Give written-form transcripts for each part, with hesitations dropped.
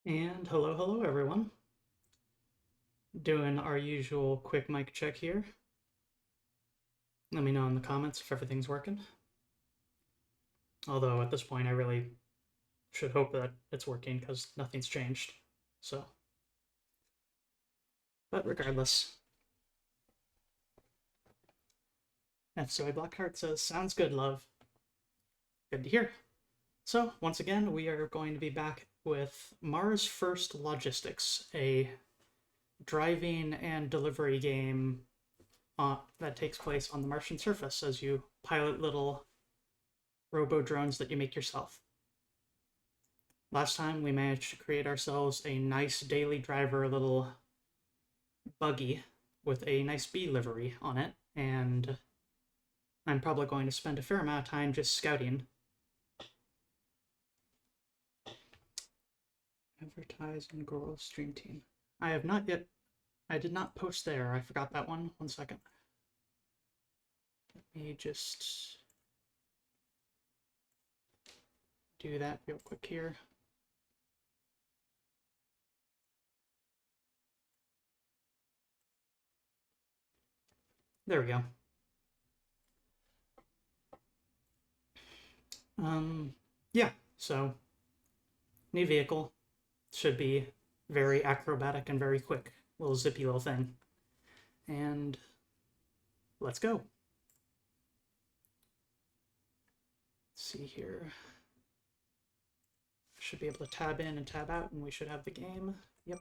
And hello everyone. Doing our usual quick mic check here. Let me know in the comments if everything's working. Although at this point I really should hope that it's working because nothing's changed. So, but regardless. F Soy Blackheart says, sounds good, love. Good to hear. So, once again, we are going to be back with Mars First Logistics, a driving and delivery game that takes place on the Martian surface as you pilot little robo drones that you make yourself. Last time we managed to create ourselves a nice daily driver little buggy with a nice bee livery on it, and I'm probably going to spend a fair amount of time just scouting. Advertise on Goral Stream Team. I have not yet. I did not post there. I forgot that one. 1 second. Let me just do that real quick here. There we go. Yeah, so new vehicle should be very acrobatic and very quick. Little zippy little thing. And let's go. Let's see here. Should be able to tab in and tab out, and we should have the game. Yep.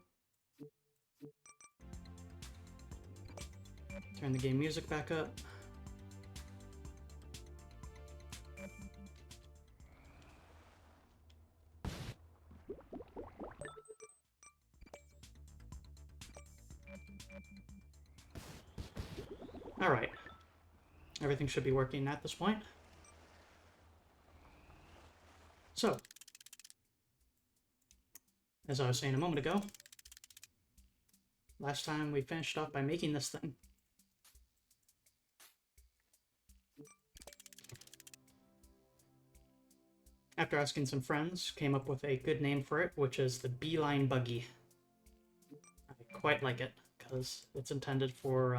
Turn the game music back up. All right. Everything should be working at this point. So, as I was saying a moment ago, last time we finished off by making this thing. After asking some friends, came up with a good name for it, which is the Beeline Buggy. I quite like it, because it's intended for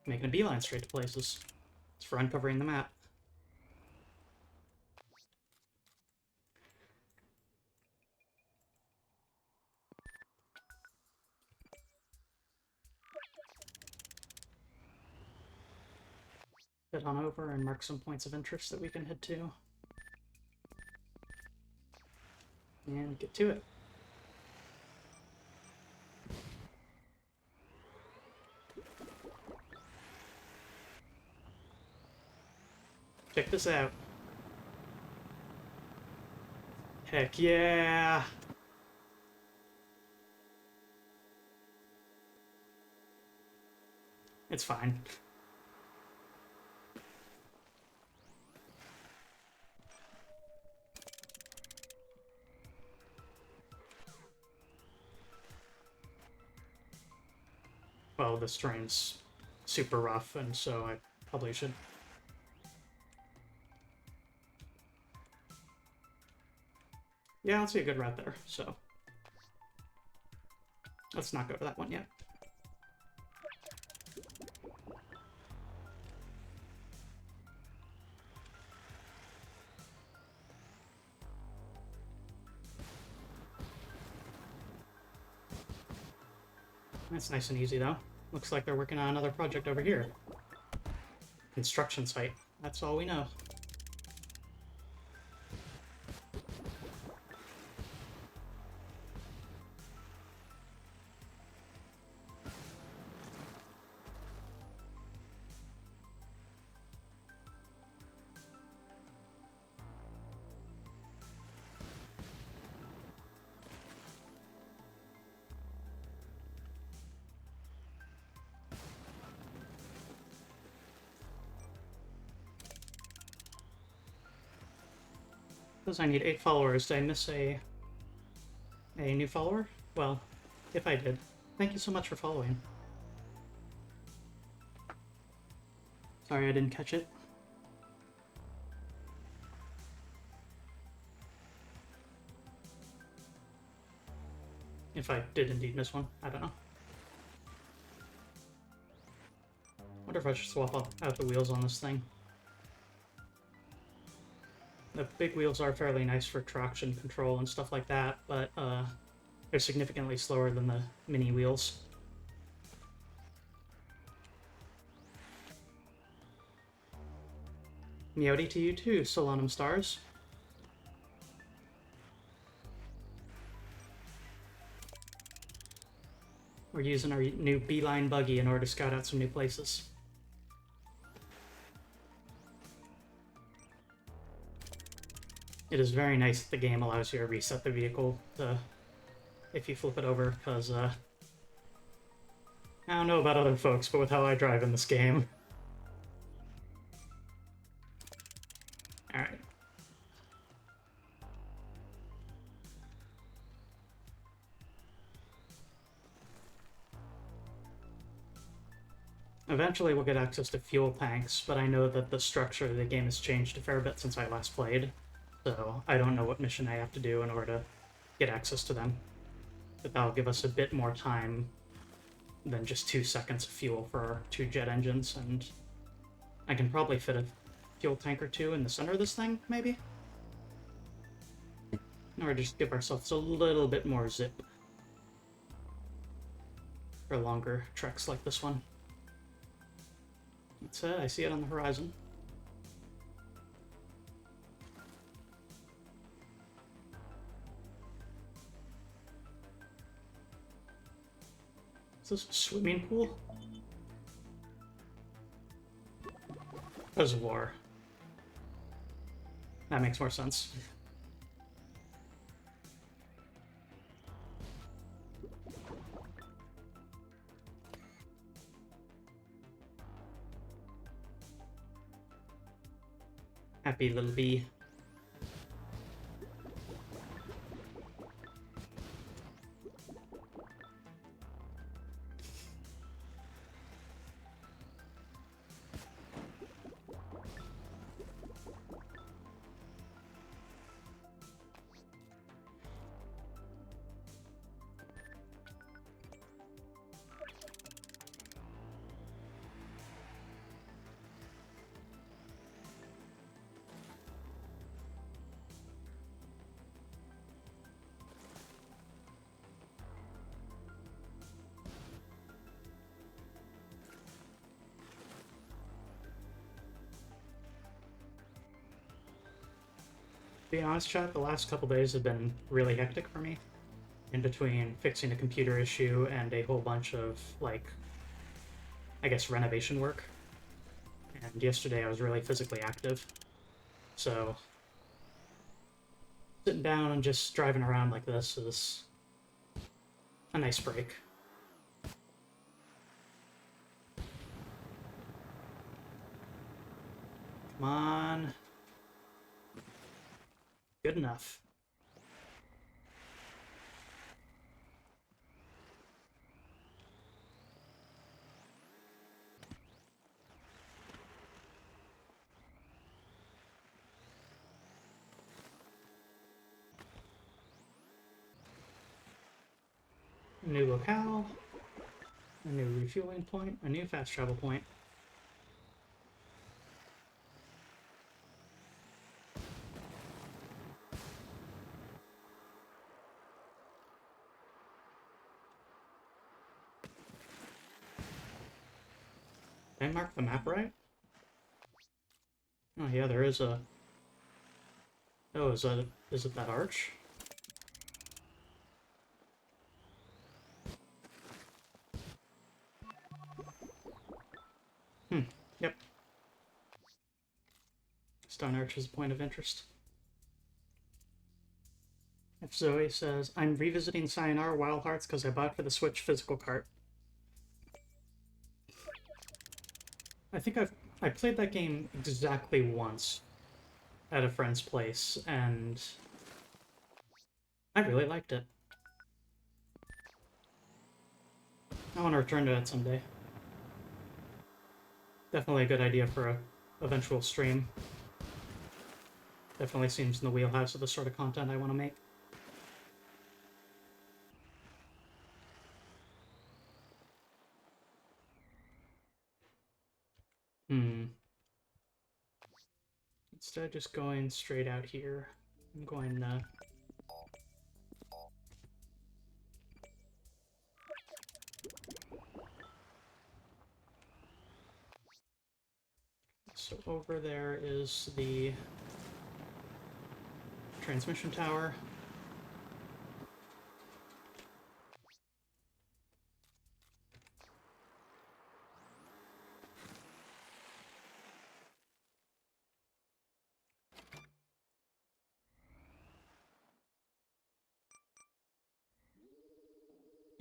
making a beeline straight to places. It's for uncovering the map. Head on over and mark some points of interest that we can head to. And get to it. Check this out. Heck yeah! It's fine. Well, this terrain's super rough, and so I probably should. Yeah, I'll see a good route there, so let's not go to that one yet. That's nice and easy, though. Looks like they're working on another project over here. Construction site. That's all we know. Because I need 8 followers. Did I miss a new follower? Well, if I did, thank you so much for following. Sorry I didn't catch it. If I did indeed miss one, I don't know. Wonder if I should swap out the wheels on this thing. The big wheels are fairly nice for traction control and stuff like that, but they're significantly slower than the mini wheels. Meowdy to you too, Solanum Stars. We're using our new Beeline buggy in order to scout out some new places. It is very nice that the game allows you to reset the vehicle if you flip it over, because I don't know about other folks, but with how I drive in this game. Alright. Eventually we'll get access to fuel tanks, but I know that the structure of the game has changed a fair bit since I last played, so I don't know what mission I have to do in order to get access to them. But that'll give us a bit more time than just 2 seconds of fuel for our 2 jet engines, and I can probably fit a fuel tank or 2 in the center of this thing, maybe? In order to just give ourselves a little bit more zip for longer treks like this one. That's it, I see it on the horizon. Is this a swimming pool? Reservoir. That makes more sense. Happy little bee. To be honest, chat, the last couple days have been really hectic for me. In between fixing a computer issue and a whole bunch of, like, I guess renovation work. And yesterday I was really physically active. So, sitting down and just driving around like this is a nice break. Come on. Good enough. A new locale, a new refueling point, a new fast travel point. Did I mark the map right? Oh yeah, there is a... Oh, is it that arch? Yep. Stone Arch is a point of interest. If Zoe says, I'm revisiting Sayonara Wild Hearts because I bought for the Switch physical cart. I think I played that game exactly once at a friend's place, and I really liked it. I want to return to it someday. Definitely a good idea for a eventual stream. Definitely seems in the wheelhouse of the sort of content I want to make. Instead of just going straight out here, I'm going to... So over there is the transmission tower.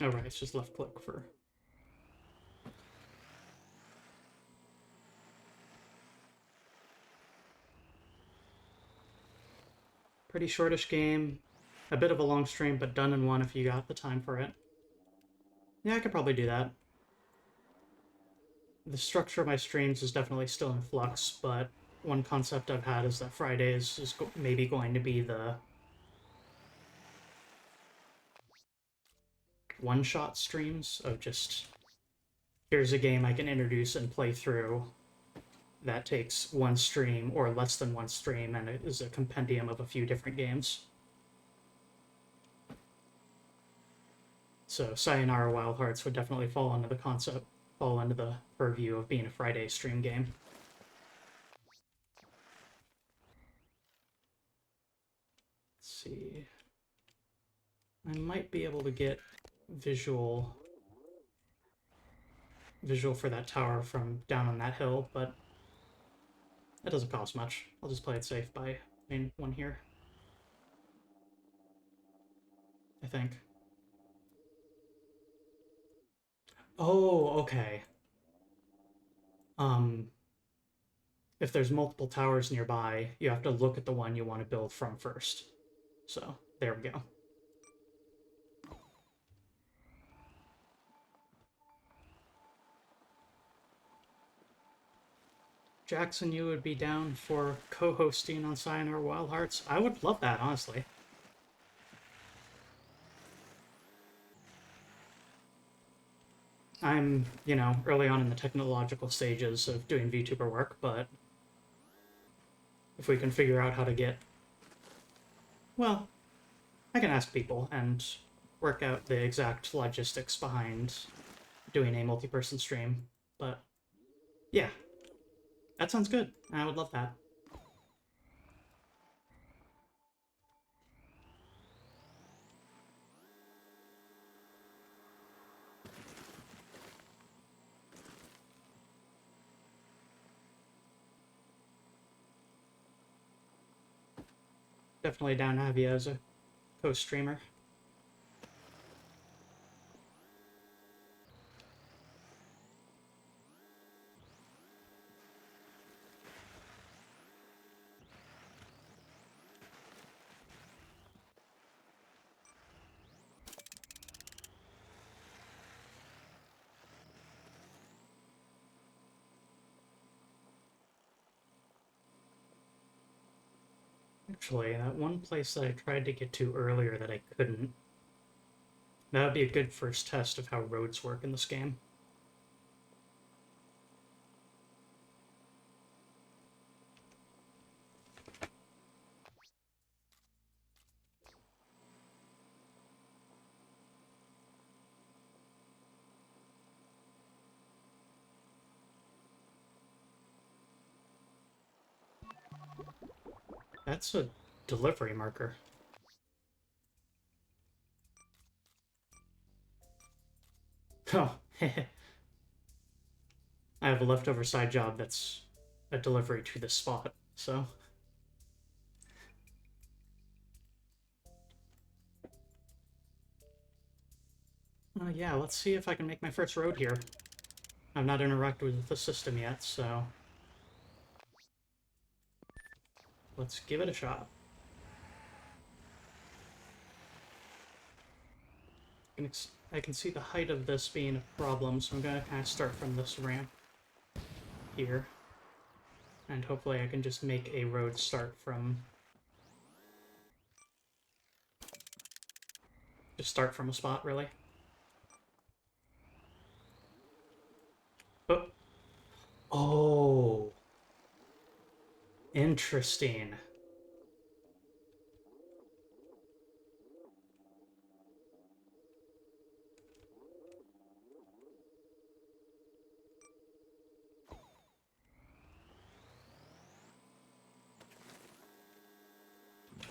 Oh, right, it's just left click for... Pretty shortish game. A bit of a long stream, but done in one if you got the time for it. Yeah, I could probably do that. The structure of my streams is definitely still in flux, but one concept I've had is that Fridays is maybe going to be the one-shot streams of just, here's a game I can introduce and play through that takes one stream or less than one stream, and it is a compendium of a few different games. So Sayonara Wild Hearts would definitely fall into the purview of being a Friday stream game. Let's see. I might be able to get visual for that tower from down on that hill, but that doesn't cost much. I'll just play it safe by putting one here, I think. Oh, okay. If there's multiple towers nearby, you have to look at the one you want to build from first. So, there we go. Jackson, you would be down for co-hosting on Sayonara Wild Hearts? I would love that, honestly. I'm, you know, early on in the technological stages of doing VTuber work, but if we can figure out how to get... Well, I can ask people and work out the exact logistics behind doing a multi-person stream, but yeah. That sounds good. I would love that. Definitely down to have you as a co-streamer. Actually, that one place that I tried to get to earlier that I couldn't, that would be a good first test of how roads work in this game. That's a delivery marker. Oh, I have a leftover side job that's a delivery to this spot, so... Yeah, let's see if I can make my first road here. I've not interacted with the system yet, so... Let's give it a shot. I can see the height of this being a problem, so I'm gonna kind of start from this ramp here. And hopefully I can just make a road start from... Just start from a spot, really. Oh! Oh! Interesting.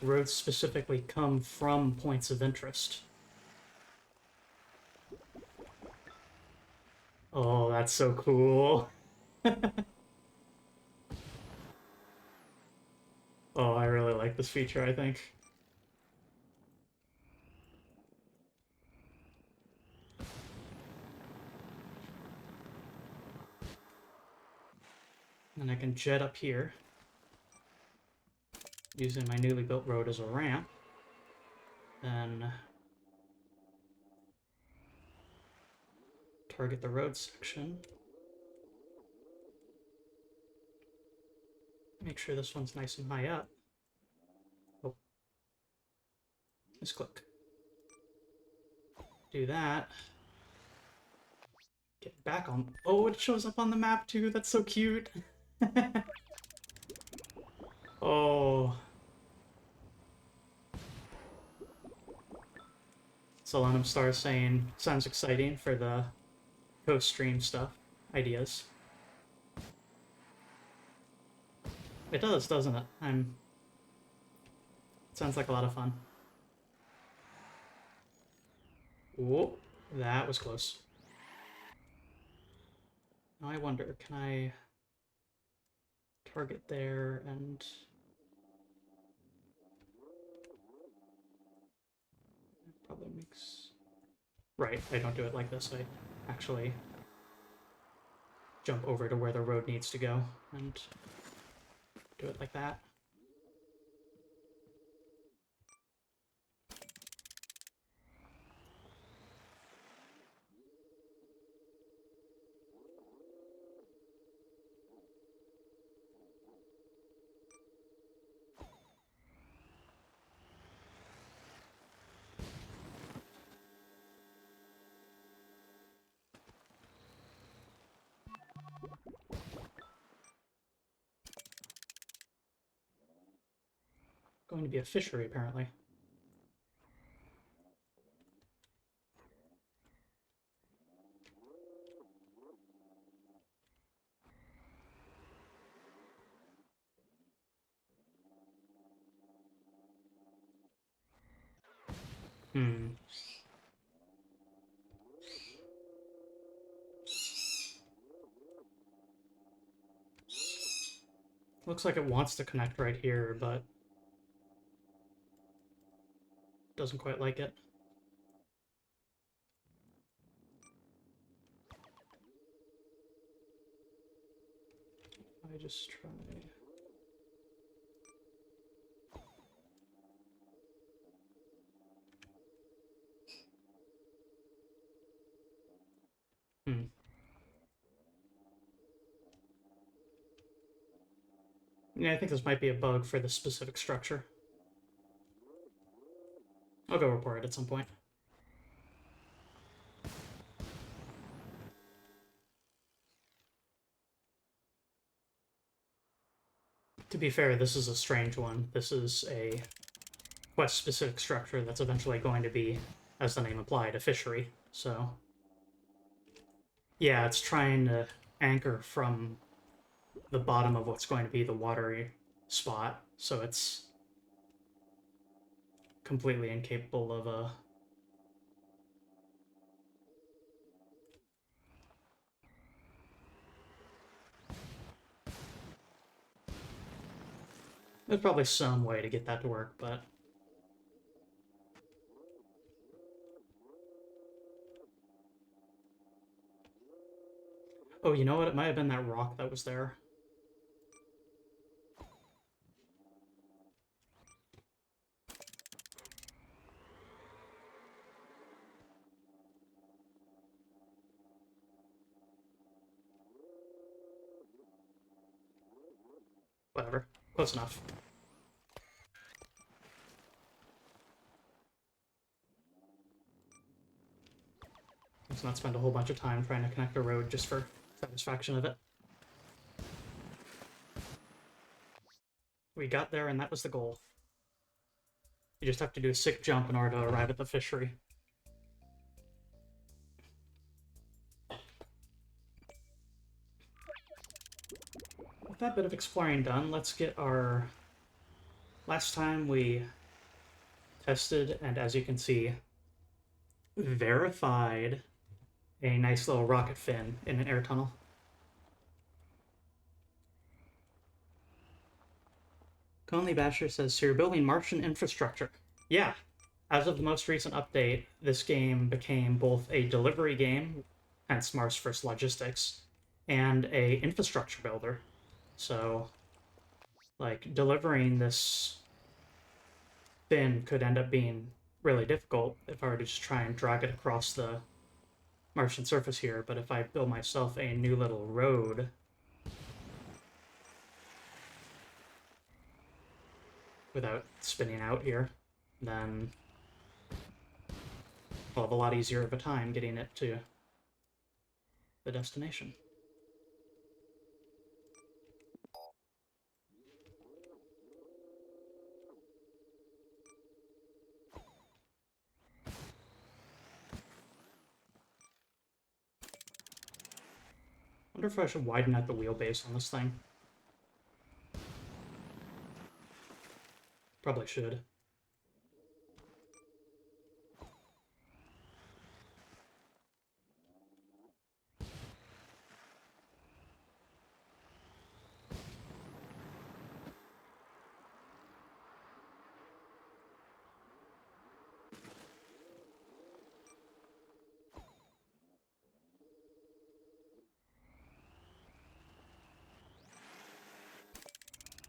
Roads specifically come from points of interest. Oh, that's so cool. Oh, I really like this feature, I think. And I can jet up here, using my newly built road as a ramp. Then target the road section. Make sure this one's nice and high up. Oh. Misclick. Do that. Get back on. Oh, it shows up on the map too. That's so cute. Oh. Solenum Star saying, sounds exciting for the post-stream stuff, ideas. It does, doesn't it? It sounds like a lot of fun. Whoa, that was close. Now I wonder, can I target there and... Probably makes... Right, I don't do it like this. I actually jump over to where the road needs to go and do it like that. Going to be a fishery, apparently. Hmm. Looks like it wants to connect right here, but doesn't quite like it. I just try... Hmm. Yeah, I think this might be a bug for this specific structure. I'll go report it at some point. To be fair, this is a strange one. This is a quest-specific structure that's eventually going to be, as the name implied, a fishery. So, yeah, it's trying to anchor from the bottom of what's going to be the watery spot, so it's completely incapable of a... There's probably some way to get that to work, but... Oh, you know what? It might have been that rock that was there. Whatever. Close enough. Let's not spend a whole bunch of time trying to connect a road just for satisfaction of it. We got there, and that was the goal. You just have to do a sick jump in order to arrive at the fishery. With that bit of exploring done, let's get our... Last time we tested, and as you can see, verified a nice little rocket fin in an air tunnel. Conley Basher says, so you're building Martian infrastructure. Yeah. As of the most recent update, this game became both a delivery game, hence Mars First Logistics, and a infrastructure builder. So, like, delivering this fin could end up being really difficult if I were to just try and drag it across the Martian surface here, but if I build myself a new little road without spinning out here, then I'll have a lot easier of a time getting it to the destination. I wonder if I should widen out the wheelbase on this thing. Probably should.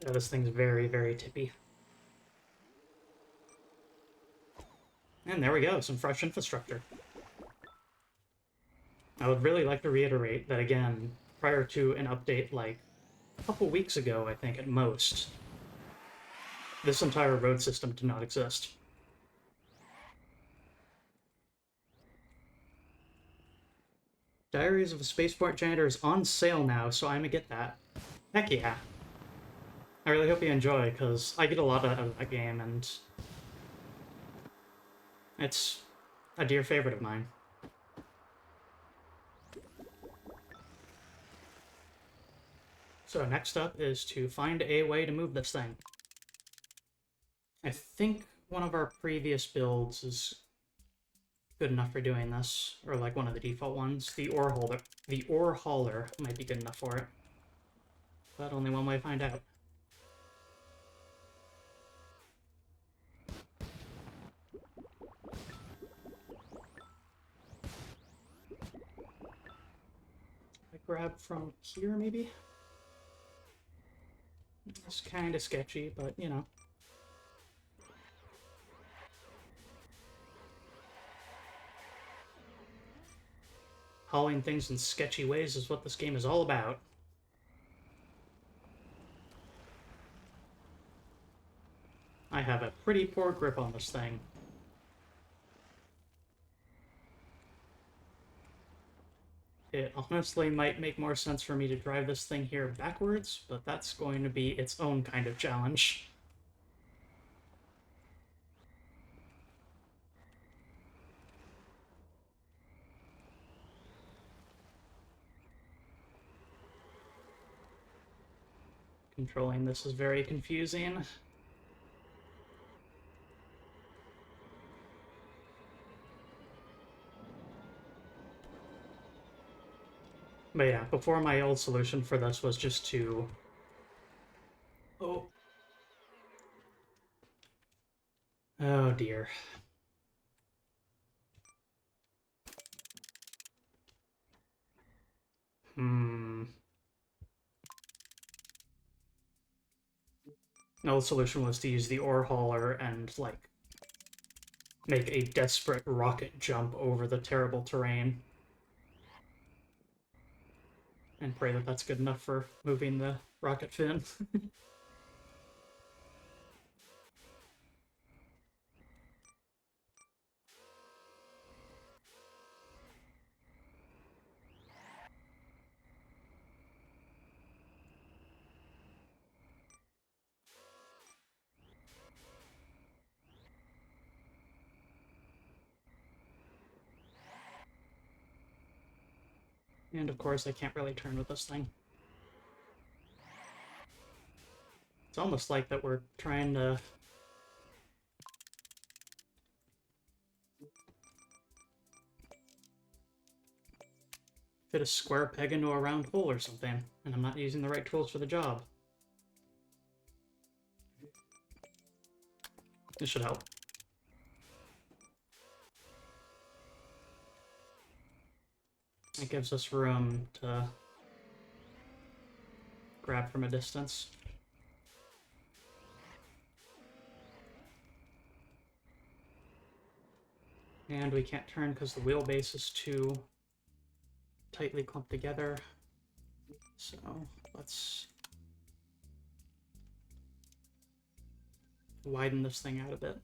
Yeah, this thing's very, very tippy. And there we go, some fresh infrastructure. I would really like to reiterate that again, prior to an update like a couple weeks ago, I think at most, this entire road system did not exist. Diaries of a Spaceport Janitor is on sale now, so I'm gonna get that. Heck yeah. I really hope you enjoy, because I get a lot out of that game, and it's a dear favorite of mine. So next up is to find a way to move this thing. I think one of our previous builds is good enough for doing this, or like one of the default ones. The ore hauler might be good enough for it. But only one way to find out. I grab from here, maybe? It's kind of sketchy, but you know. Hauling things in sketchy ways is what this game is all about. I have a pretty poor grip on this thing. It honestly might make more sense for me to drive this thing here backwards, but that's going to be its own kind of challenge. Controlling this is very confusing. But yeah, before my old solution for this was just to... Oh. Oh dear. The old solution was to use the ore hauler and, like, make a desperate rocket jump over the terrible terrain. And pray that that's good enough for moving the rocket fin. And of course, I can't really turn with this thing. It's almost like that we're trying to fit a square peg into a round hole or something, and I'm not using the right tools for the job. This should help. It gives us room to grab from a distance. And we can't turn because the wheelbase is too tightly clumped together. So let's widen this thing out a bit.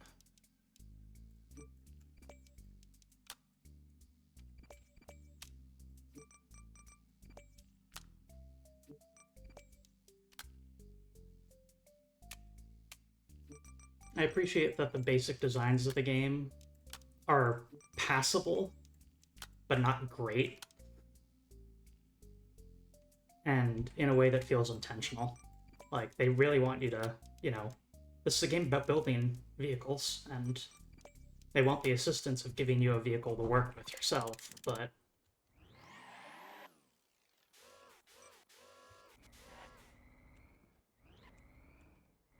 I appreciate that the basic designs of the game are passable, but not great. And in a way that feels intentional. Like, they really want you to, you know, this is a game about building vehicles, and they want the assistance of giving you a vehicle to work with yourself, but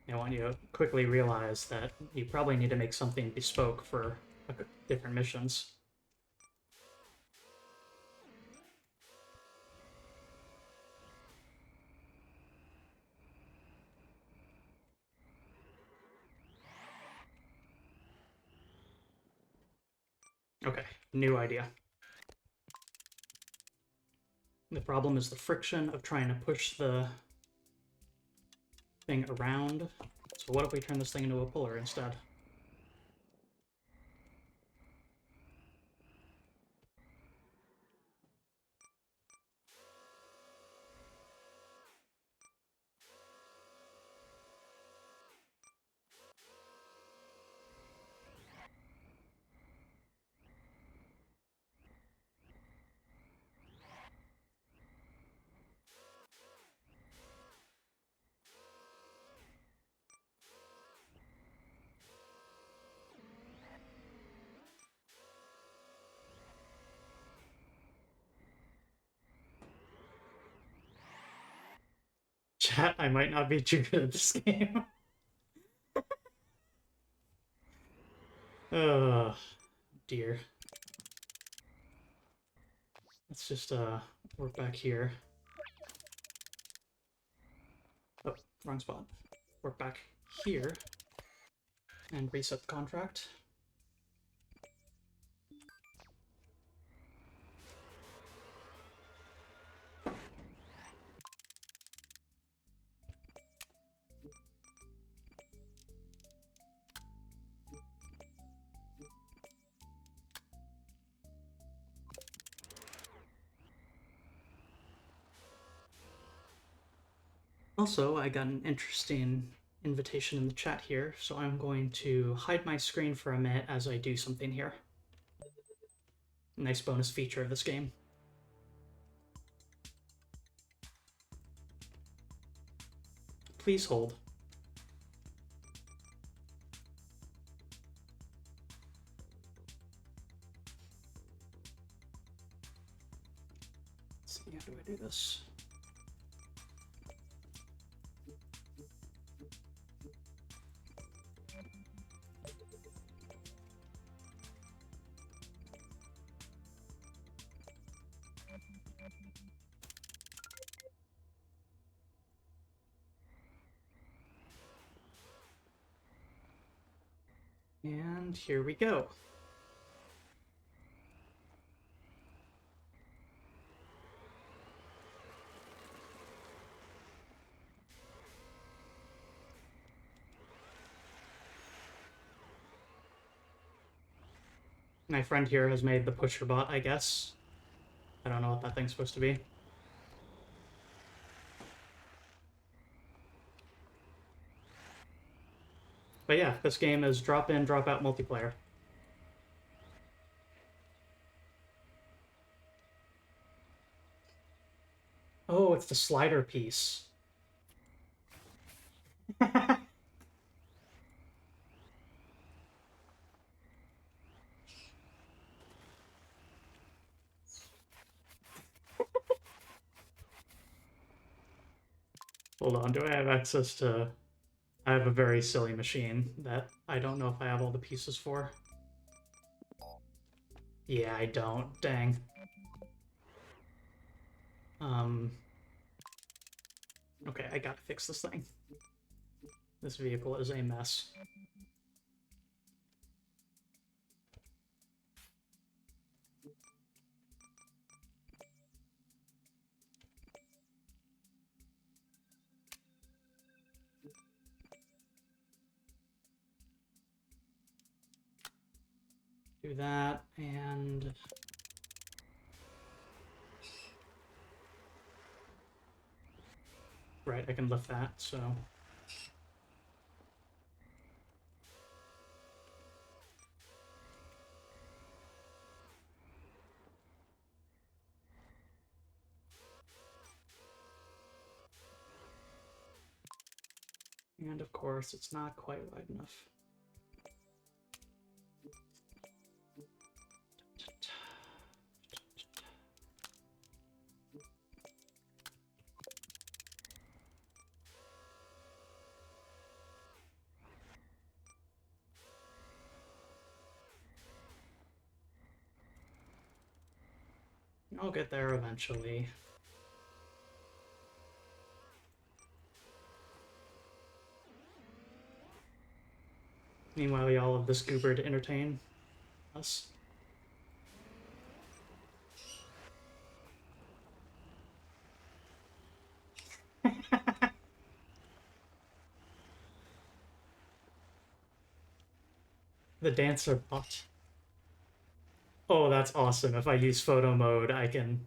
I want you to quickly realize that you probably need to make something bespoke for different missions. Okay, new idea. The problem is the friction of trying to push the thing around. So what if we turn this thing into a puller instead? Chat, I might not be too good at this game. Oh, dear. Let's just work back here. Oh, wrong spot. Work back here and reset the contract. Also, I got an interesting invitation in the chat here, so I'm going to hide my screen for a minute as I do something here. Nice bonus feature of this game. Please hold. Let's see, how do I do this? And here we go. My friend here has made the pusher bot, I guess. I don't know what that thing's supposed to be. But yeah, this game is drop in, drop out multiplayer. it's the slider piece. Hold on, do I have access to... I have a very silly machine that I don't know if I have all the pieces for. Yeah, I don't. Dang. Okay, I gotta fix this thing. This vehicle is a mess. Do that, and... Right, I can lift that, so... And of course, it's not quite wide enough. I'll get there eventually. Meanwhile, y'all have this goober to entertain us. The dancer bot. Oh, that's awesome. If I use photo mode, I can...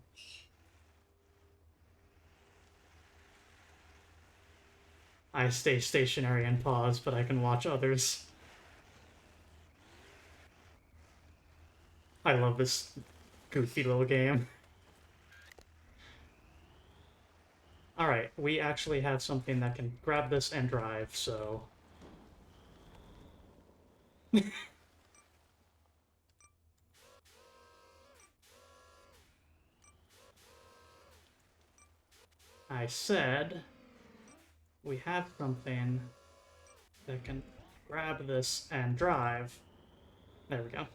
I stay stationary and pause, but I can watch others. I love this goofy little game. Alright, we actually have something that can grab this and drive, so... I said we have something that can grab this and drive. There we go.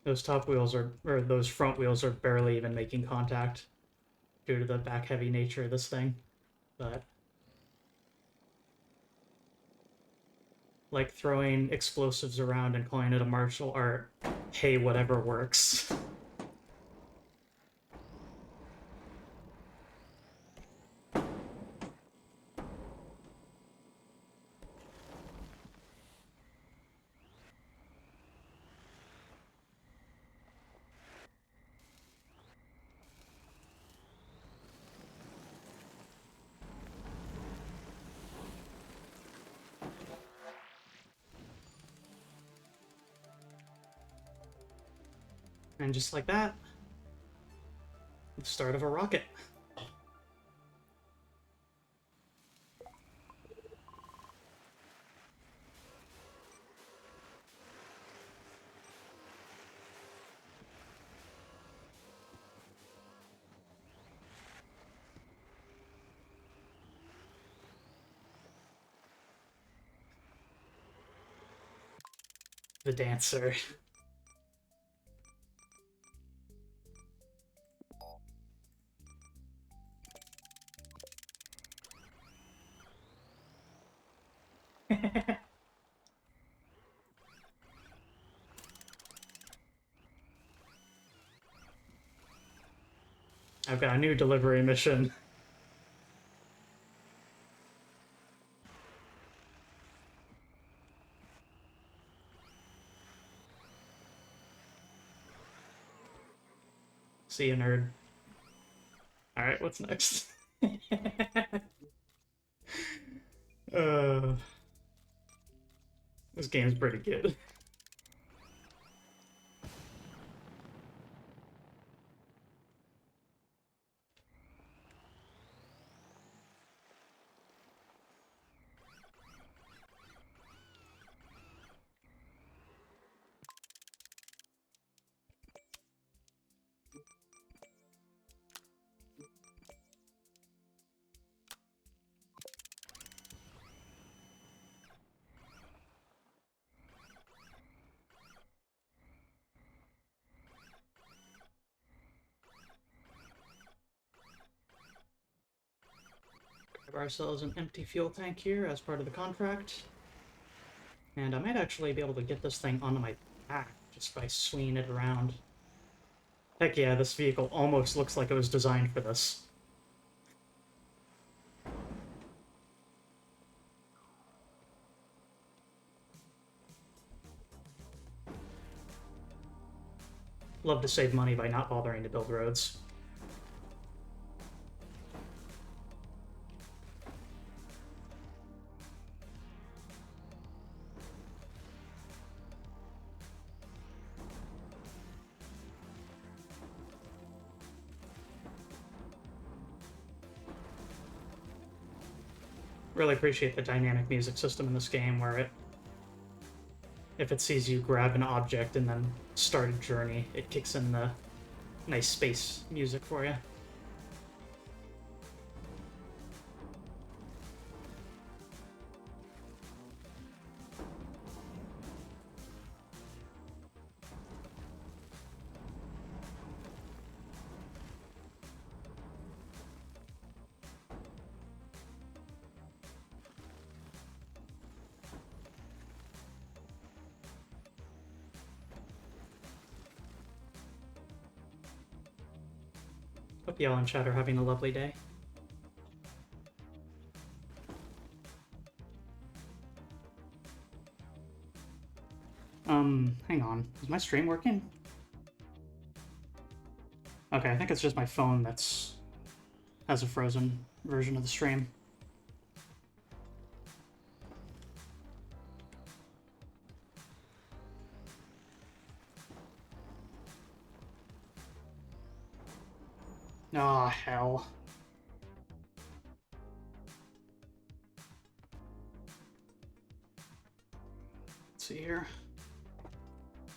Those top wheels are, or those front wheels are barely even making contact due to the back heavy nature of this thing. But like throwing explosives around and calling it a martial art, hey, whatever works. And just like that, the start of a rocket. The dancer. I've got a new delivery mission. See you, nerd. Alright, what's next? uh, this game's pretty good. Grab ourselves an empty fuel tank here as part of the contract. And I might actually be able to get this thing onto my back just by swinging it around. Heck yeah, this vehicle almost looks like it was designed for this. Love to save money by not bothering to build roads. Really appreciate the dynamic music system in this game where if it sees you grab an object and then start a journey, it kicks in the nice space music for you. Hope y'all in chat are having a lovely day. Hang on. Is my stream working? Okay, I think it's just my phone that's has a frozen version of the stream. Oh, hell. Let's see here.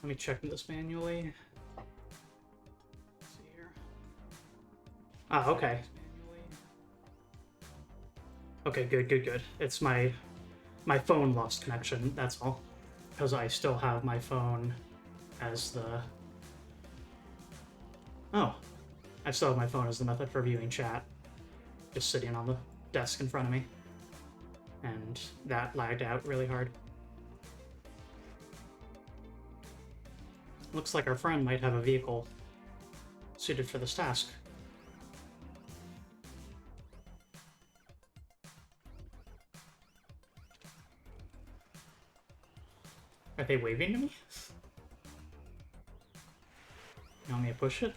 Let me check this manually. Let's see here. Ah, okay. Okay, good. It's my phone lost connection, that's all. Because I still have my phone as the... Oh. I still have my phone as the method for viewing chat. Just sitting on the desk in front of me. And that lagged out really hard. Looks like our friend might have a vehicle suited for this task. Are they waving to me? You want me to push it?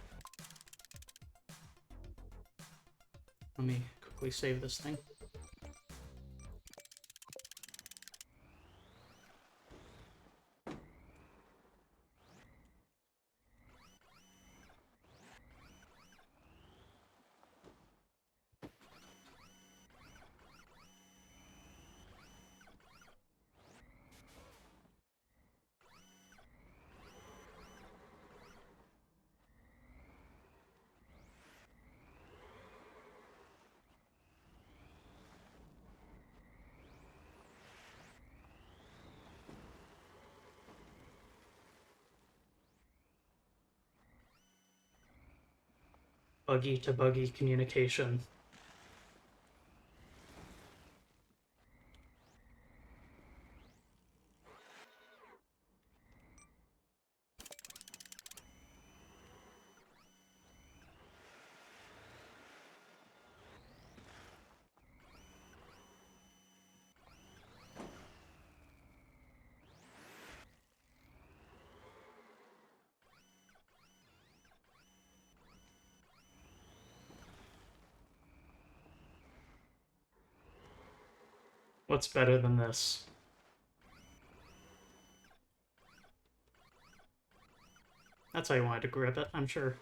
Let me quickly save this thing. Buggy to buggy communication. What's better than this? That's how you wanted to grip it, I'm sure.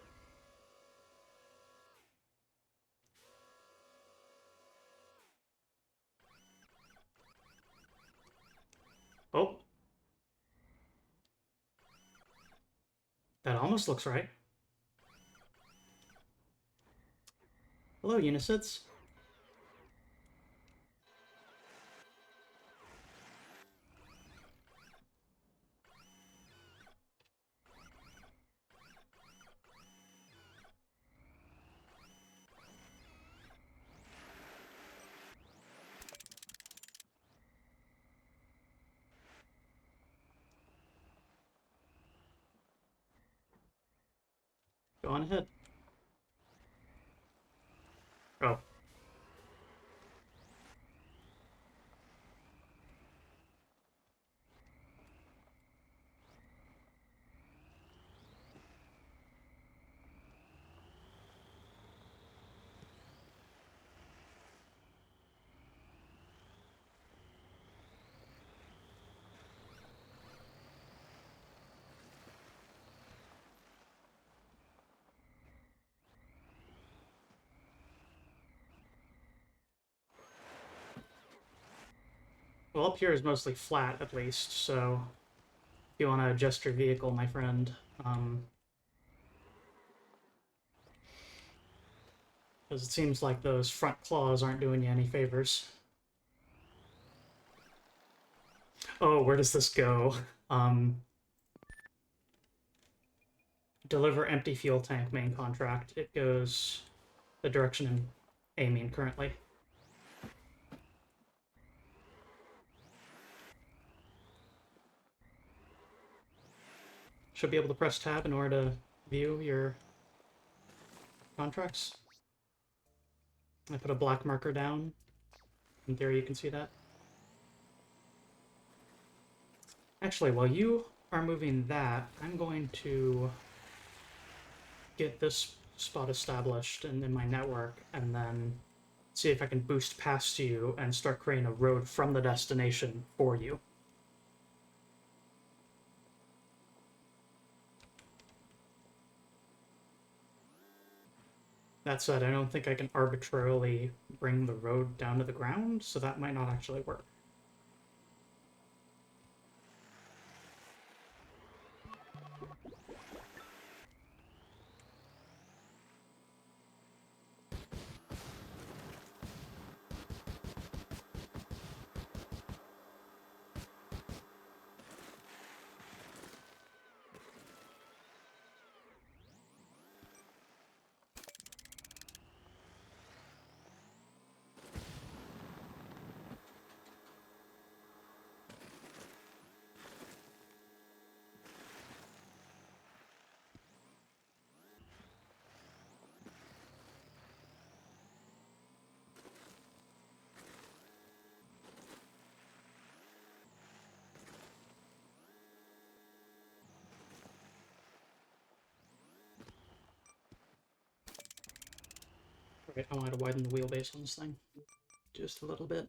Oh. That almost looks right. Hello, Unisits. Go on ahead. Oh. Well, up here is mostly flat, at least, so if you want to adjust your vehicle, my friend, because it seems like those front claws aren't doing you any favors. Oh, where does this go? Deliver empty fuel tank main contract. It goes the direction I'm aiming currently. Should be able to press tab in order to view your contracts. I put a black marker down. In theory, you can see that. Actually, while you are moving that, I'm going to get this spot established in my network, and then see if I can boost past you and start creating a road from the destination for you. That said, I don't think I can arbitrarily bring the road down to the ground, so that might not actually work. Right, I want to widen the wheelbase on this thing just a little bit.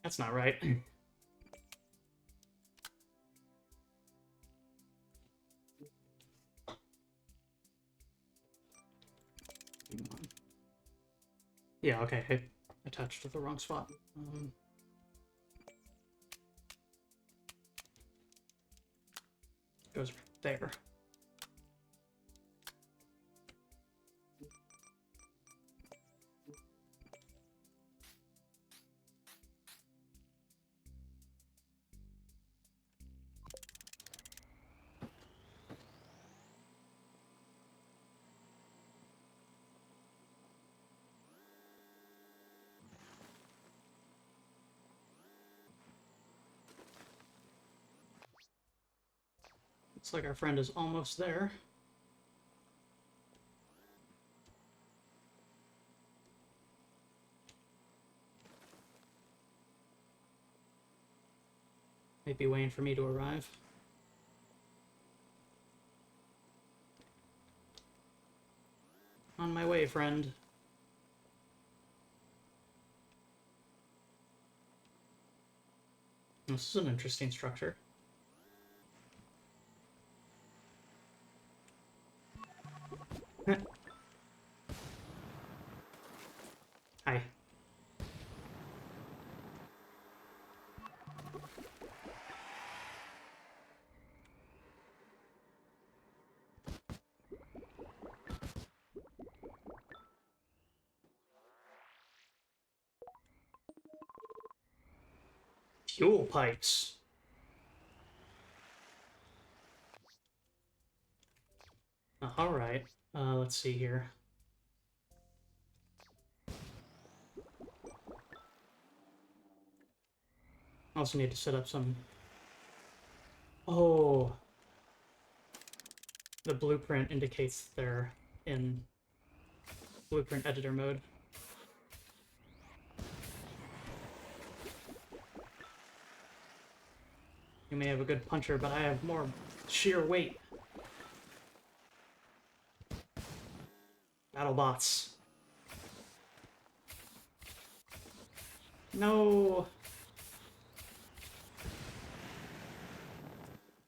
That's not right. Yeah, okay, I attached to the wrong spot. Goes there. Looks like our friend is almost there. Might be waiting for me to arrive. On my way, friend. This is an interesting structure. Hi. Fuel pipes. All right. Let's see here. Also need to set up some... Oh. The blueprint indicates they're in blueprint editor mode. You may have a good puncher, but I have more sheer weight. BattleBots. No!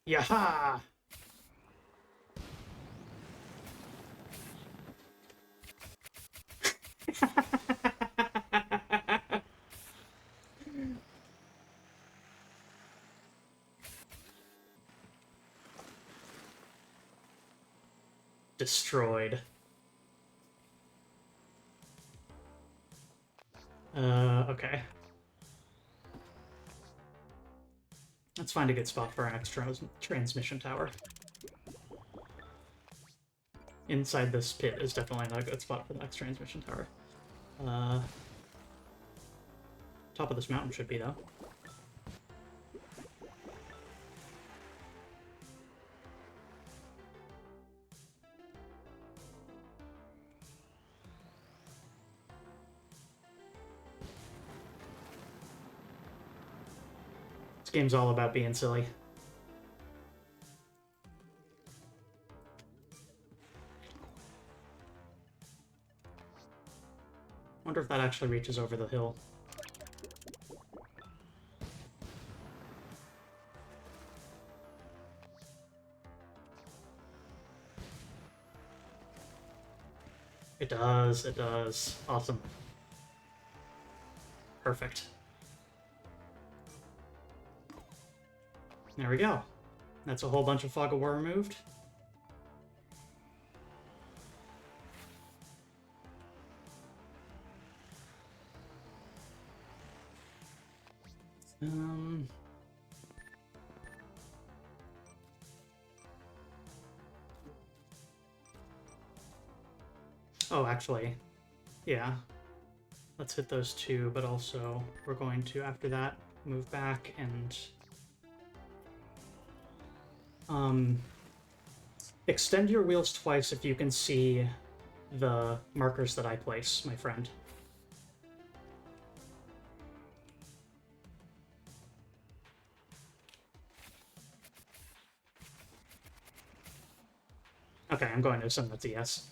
Yaha! Destroyed. Okay. Let's find a good spot for our next transmission tower. Inside this pit is definitely not a good spot for the next transmission tower. Top of this mountain should be, though. This game's all about being silly. Wonder if that actually reaches over the hill. It does, it does. Awesome. Perfect. There we go. That's a whole bunch of fog of war removed. Oh, actually, yeah. Let's hit those two, but also we're going to, after that, move back and extend your wheels twice if you can see the markers that I place, my friend. Okay, I'm going to assume that's a yes.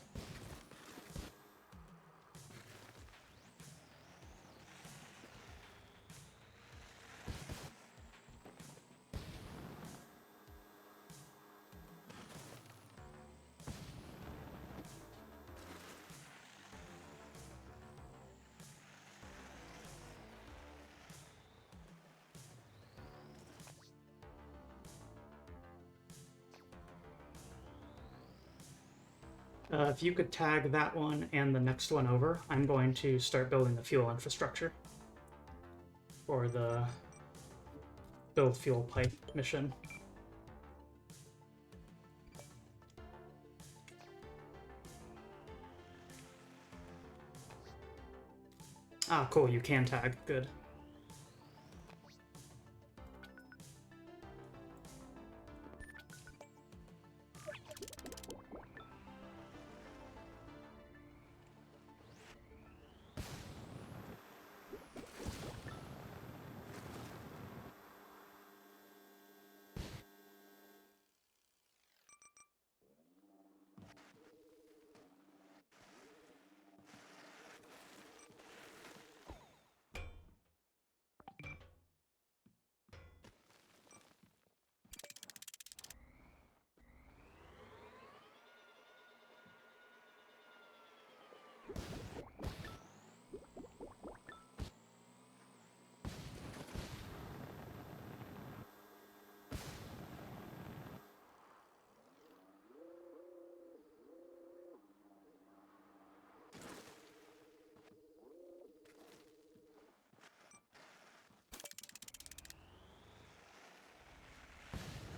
If you could tag that one and the next one over, I'm going to start building the fuel infrastructure for the build fuel pipe mission. Ah, cool, you can tag. Good.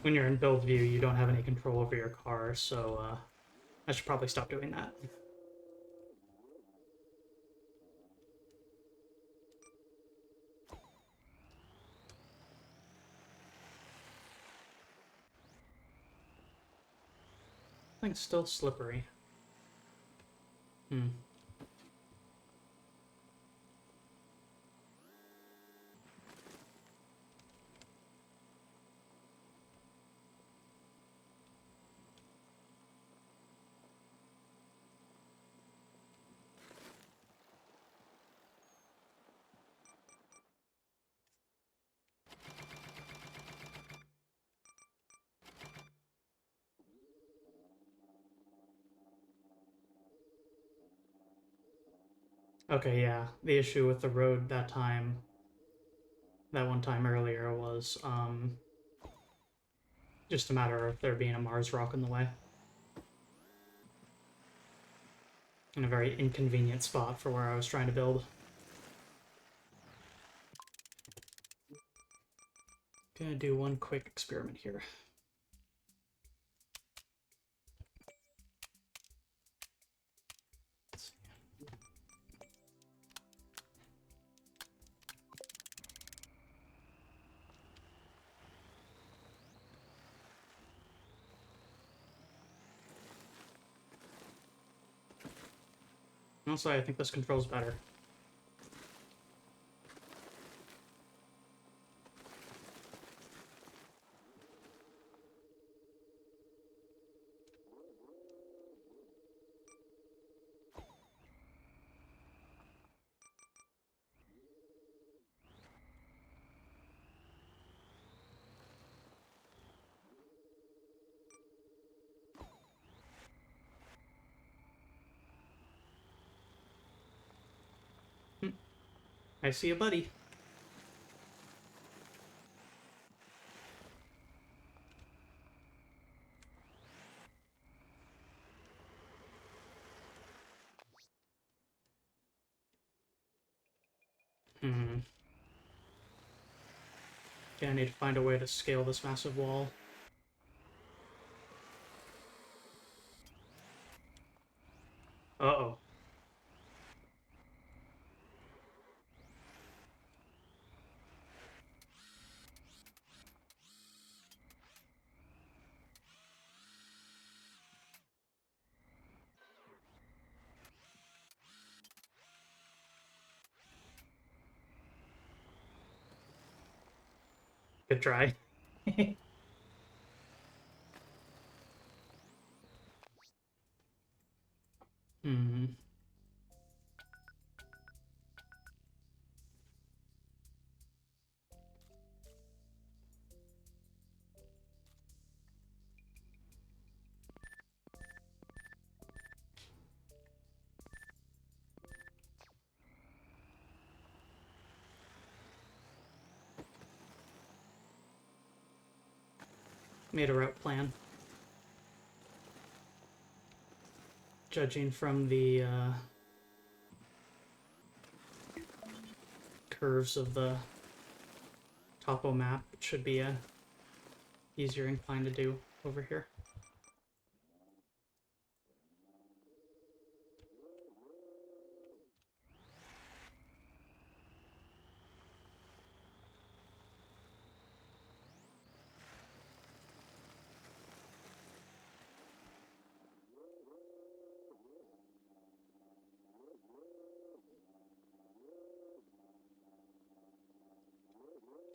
when you're in build view, you don't have any control over your car, so I should probably stop doing that. Thing's still slippery. Hmm. Okay, yeah. The issue with the road that one time earlier, was just a matter of there being a Mars rock in the way. In a very inconvenient spot for where I was trying to build. Gonna do one quick experiment here. Also, I think this controls better. I see a buddy. Hmm. Okay, I need to find a way to scale this massive wall. Uh-oh. Good try. Hmm. Made a route plan. Judging from the curves of the topo map, it should be a easier incline to do over here.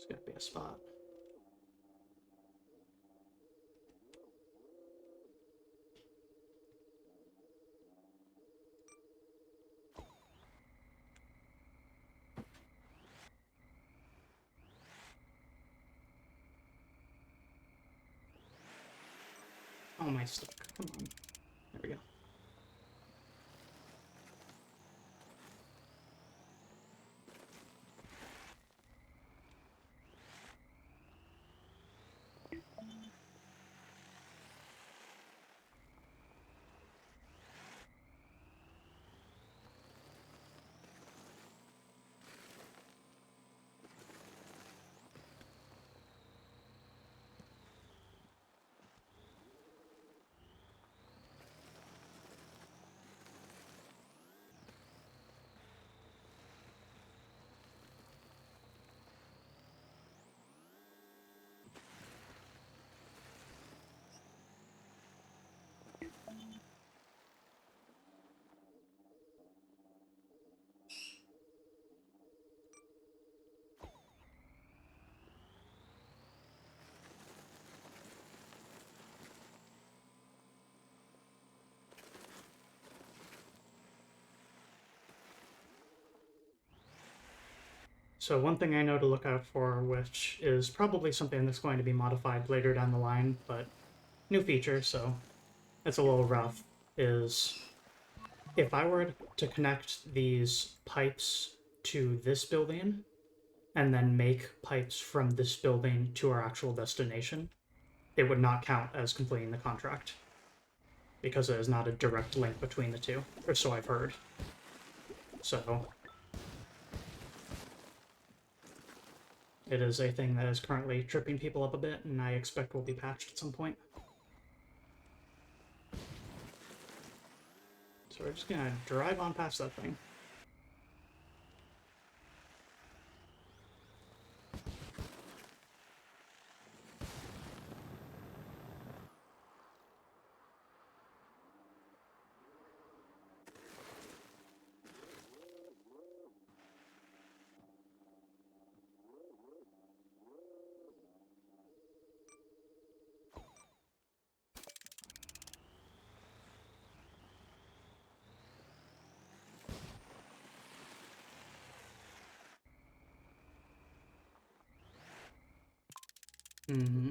There's gonna be a spot. Oh, my stuck. Come on. There we go. So one thing I know to look out for, which is probably something that's going to be modified later down the line, but new feature, so it's a little rough, is if I were to connect these pipes to this building and then make pipes from this building to our actual destination, it would not count as completing the contract because it is not a direct link between the two, or so I've heard. So it is a thing that is currently tripping people up a bit, and I expect will be patched at some point. So we're just gonna drive on past that thing. Mm-hmm.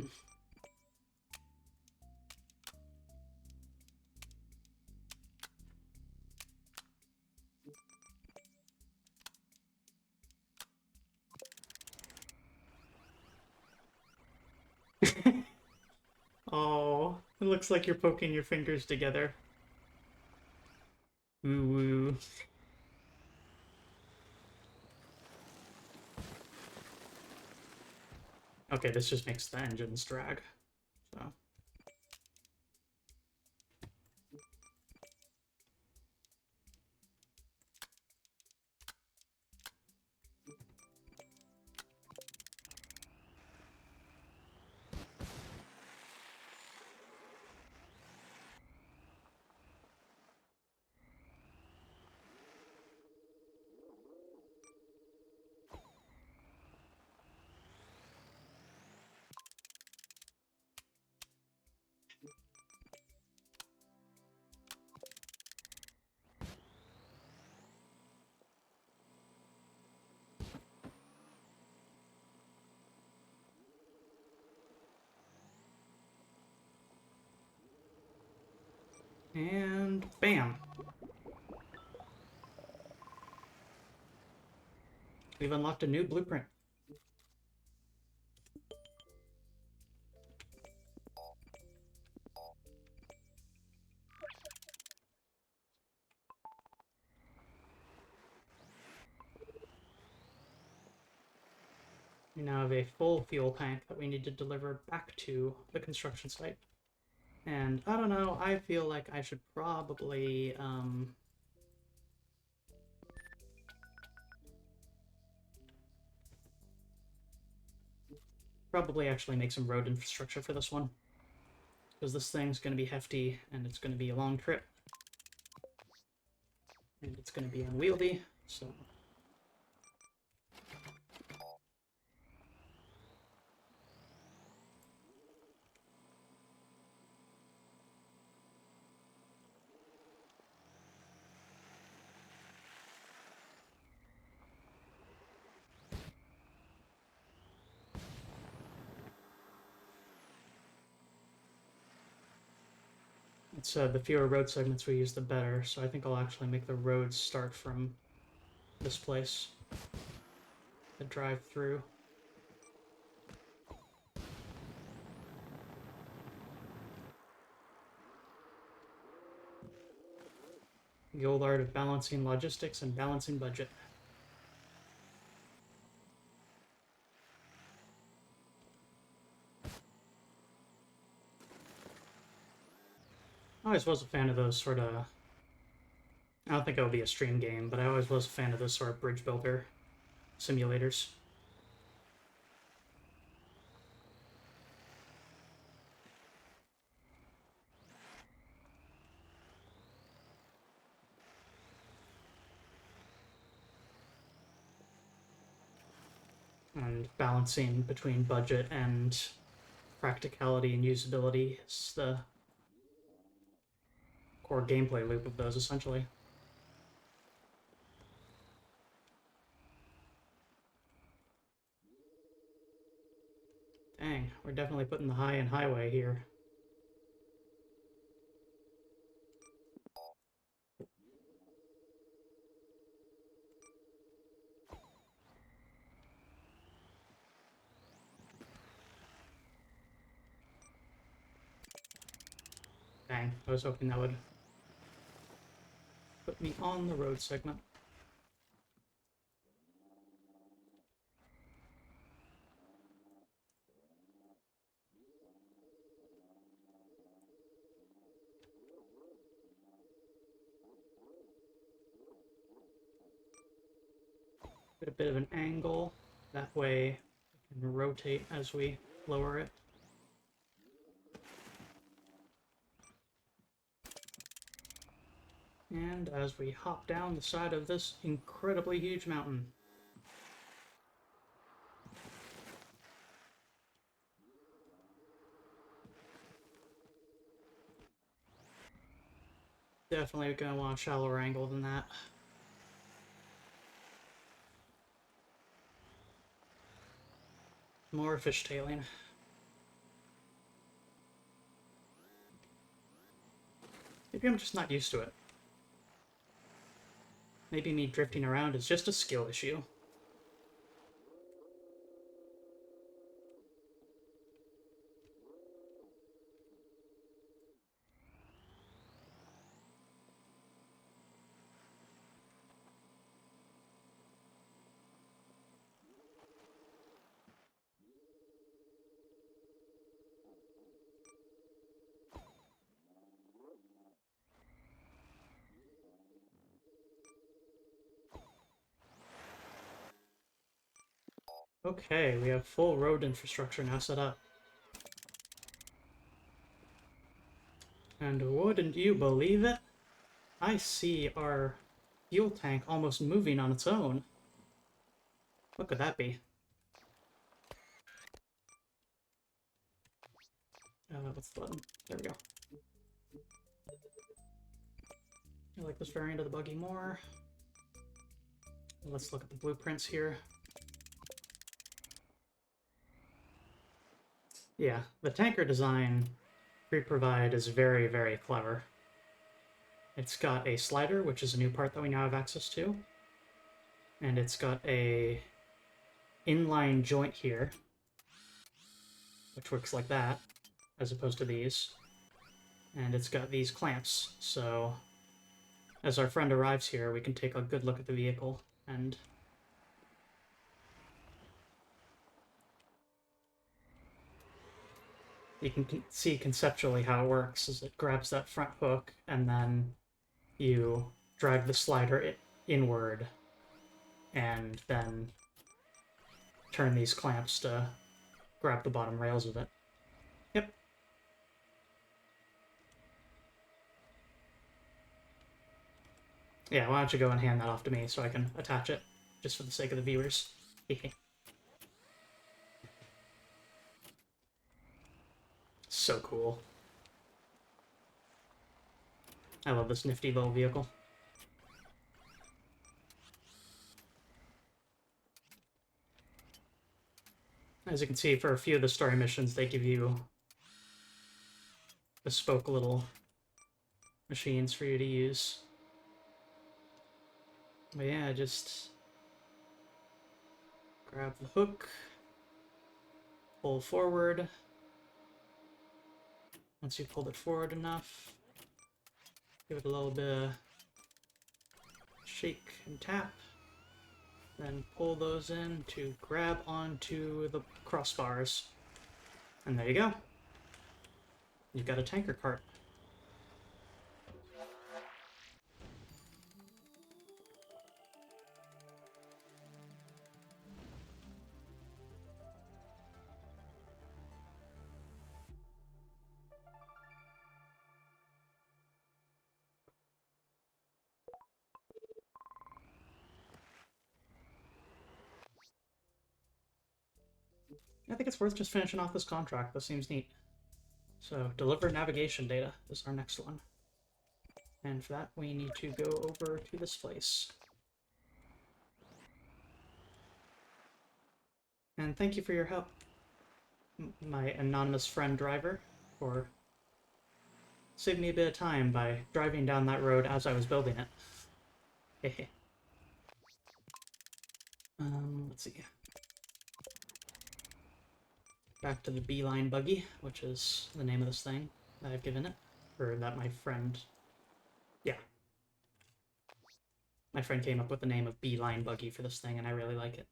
Oh, it looks like you're poking your fingers together. Woo woo. Okay, this just makes the engines drag. So. And bam. We've unlocked a new blueprint. We now have a full fuel tank that we need to deliver back to the construction site. And I don't know, I feel like I should probably, probably actually make some road infrastructure for this one. Because this thing's going to be hefty, and it's going to be a long trip. And it's going to be unwieldy, so... It's the fewer road segments we use, the better. So I think I'll actually make the roads start from this place. The drive through. The old art of balancing logistics and balancing budget. I always was a fan of those sort of... I don't think it'll be a stream game, but I always was a fan of those sort of bridge builder simulators. And balancing between budget and practicality and usability is the core gameplay loop of those, essentially. Dang, we're definitely putting the high in highway here. Dang, I was hoping that would put me on the road segment. Get a bit of an angle. That way we can rotate as we lower it. And as we hop down the side of this incredibly huge mountain. Definitely gonna want a shallower angle than that. More fishtailing. Maybe I'm just not used to it. Maybe me drifting around is just a skill issue. Okay, we have full road infrastructure now set up. And wouldn't you believe it? I see our fuel tank almost moving on its own. What could that be? What's the button? There we go. I like this variant of the buggy more. Let's look at the blueprints here. Yeah, the tanker design pre-provide is very, very clever. It's got a slider, which is a new part that we now have access to. And it's got a inline joint here, which works like that, as opposed to these. And it's got these clamps, so as our friend arrives here, we can take a good look at the vehicle and you can see conceptually how it works. Is it grabs that front hook and then you drag the slider inward and then turn these clamps to grab the bottom rails of it. Yep. Yeah, why don't you go and hand that off to me so I can attach it, just for the sake of the viewers. So cool. I love this nifty little vehicle. As you can see, for a few of the story missions, they give you bespoke little machines for you to use. But yeah, just grab the hook, pull forward. Once you've pulled it forward enough, give it a little bit of shake and tap. Then pull those in to grab onto the crossbars. And there you go. You've got a tanker cart. I think it's worth just finishing off this contract. This seems neat. So, deliver navigation data is our next one. And for that, we need to go over to this place. And thank you for your help. my anonymous friend driver for saving me a bit of time by driving down that road as I was building it. Hehe. Let's see. Back to the Beeline Buggy, which is the name of this thing that I've given it. Or that my friend... Yeah. My friend came up with the name of Beeline Buggy for this thing, and I really like it.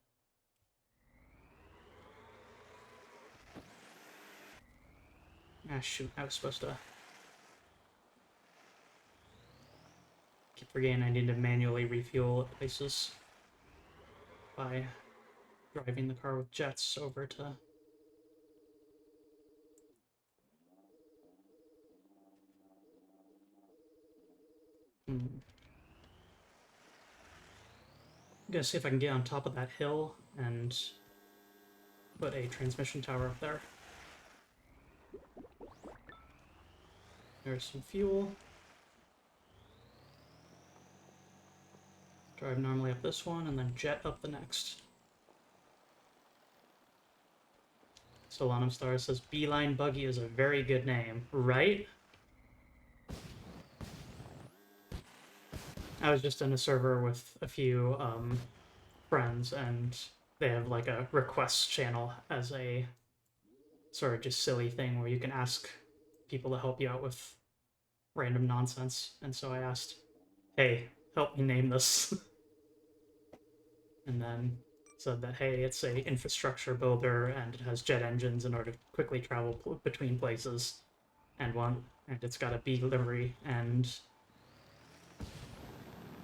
Ah, shoot. I was supposed to... Keep forgetting I need to manually refuel at places by driving the car with jets over to... I'm gonna see if I can get on top of that hill and put a transmission tower up there. There's some fuel. Drive normally up this one and then jet up the next. Solanum Star says Beeline Buggy is a very good name, right? I was just in a server with a few friends, and they have like a request channel as a sort of just silly thing where you can ask people to help you out with random nonsense. And so I asked, hey, help me name this. And then said that, hey, it's a infrastructure builder and it has jet engines in order to quickly travel between places. And it's got a bee livery, and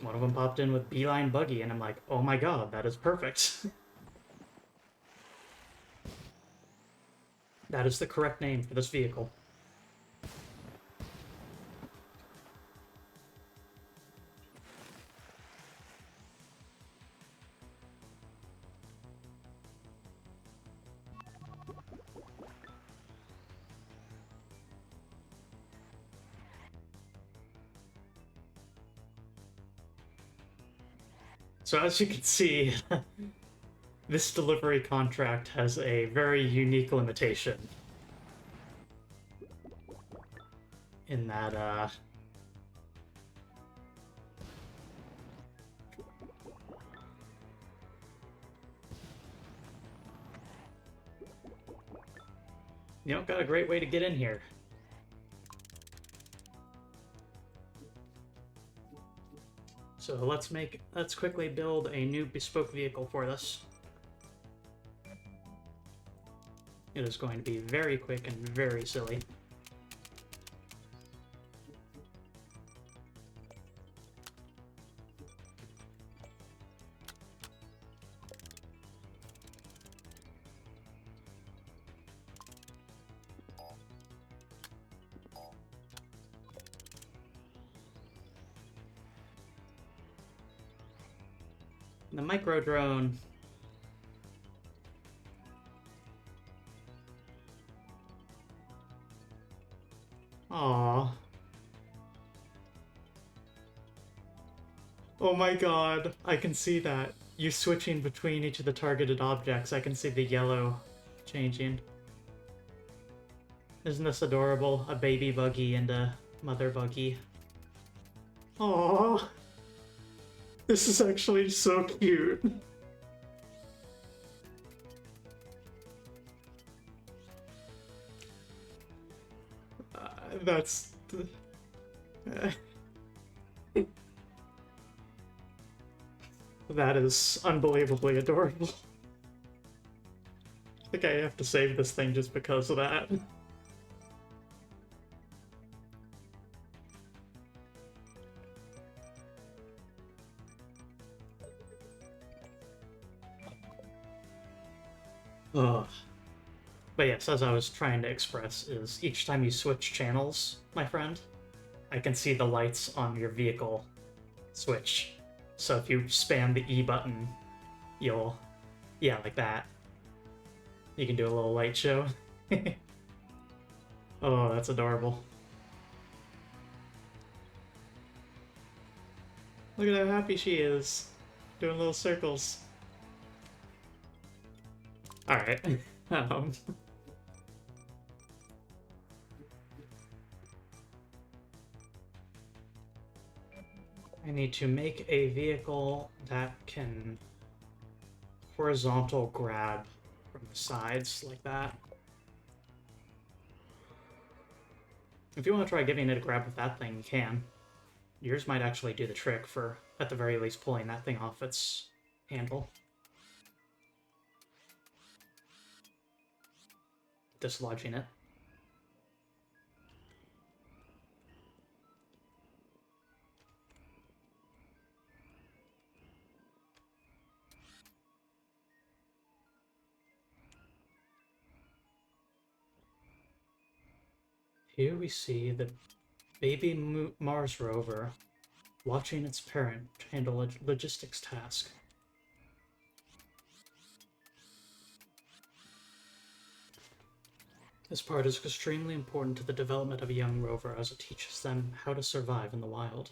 one of them popped in with Beeline Buggy, and I'm like, oh my god, that is perfect. That is the correct name for this vehicle. So as you can see, this delivery contract has a very unique limitation. In that, you know, got a great way to get in here. So let's quickly build a new bespoke vehicle for this. It is going to be very quick and very silly. The micro drone. Aww. Oh my god, I can see that. You switching between each of the targeted objects, I can see the yellow changing. Isn't this adorable? A baby buggy and a mother buggy. Aww. This is actually so cute. That's... That is unbelievably adorable. I think I have to save this thing just because of that. Ugh. But yes, as I was trying to express, is each time you switch channels, my friend, I can see the lights on your vehicle switch. So if you spam the E button, you'll... Yeah, like that. You can do a little light show. Oh, that's adorable. Look at how happy she is. Doing little circles. Alright. I need to make a vehicle that can horizontal grab from the sides like that. If you want to try giving it a grab with that thing, you can. Yours might actually do the trick for, at the very least, pulling that thing off its handle. Dislodging it. Here we see the baby Mars rover watching its parent handle a logistics task. This part is extremely important to the development of a young rover as it teaches them how to survive in the wild.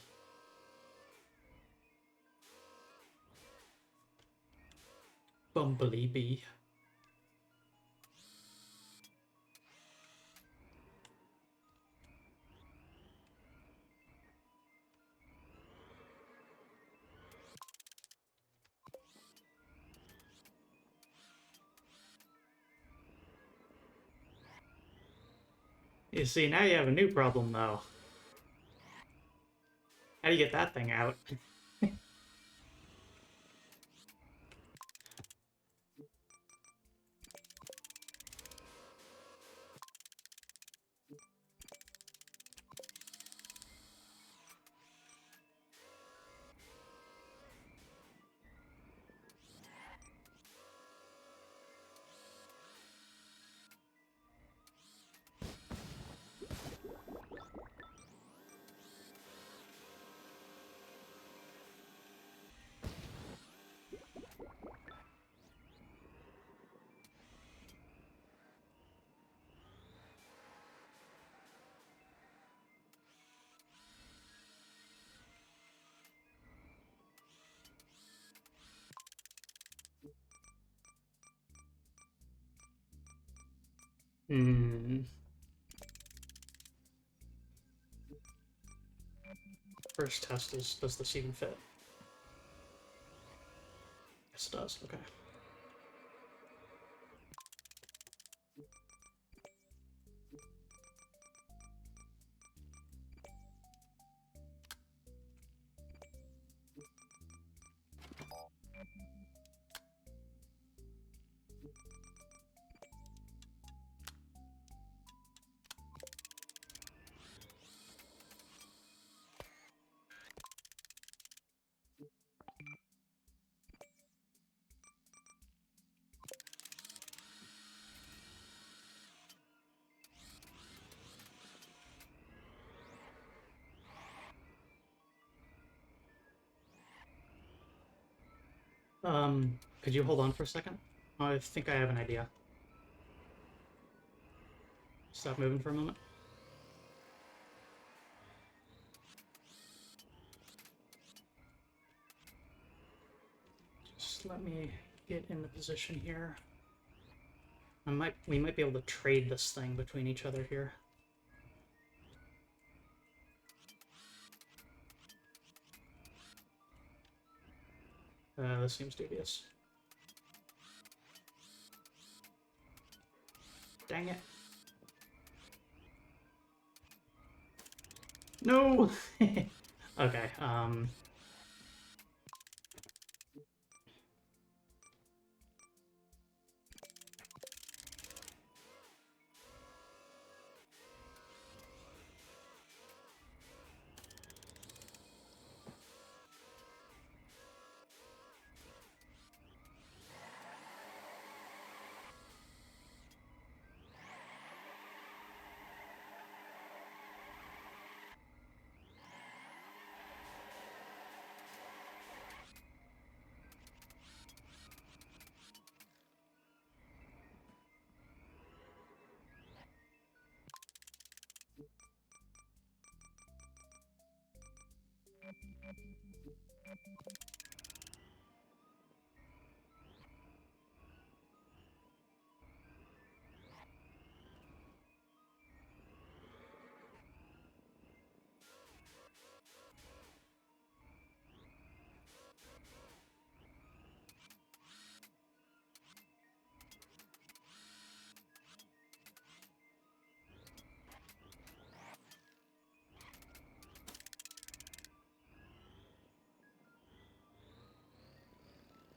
Bumblebee Bee. You see, now you have a new problem, though. How do you get that thing out? First test is, does this even fit? Yes, it does. Okay. Could you hold on for a second? I think I have an idea. Stop moving for a moment. Just let me get in the position here. We might be able to trade this thing between each other here. This seems dubious. Dang it. No! Okay,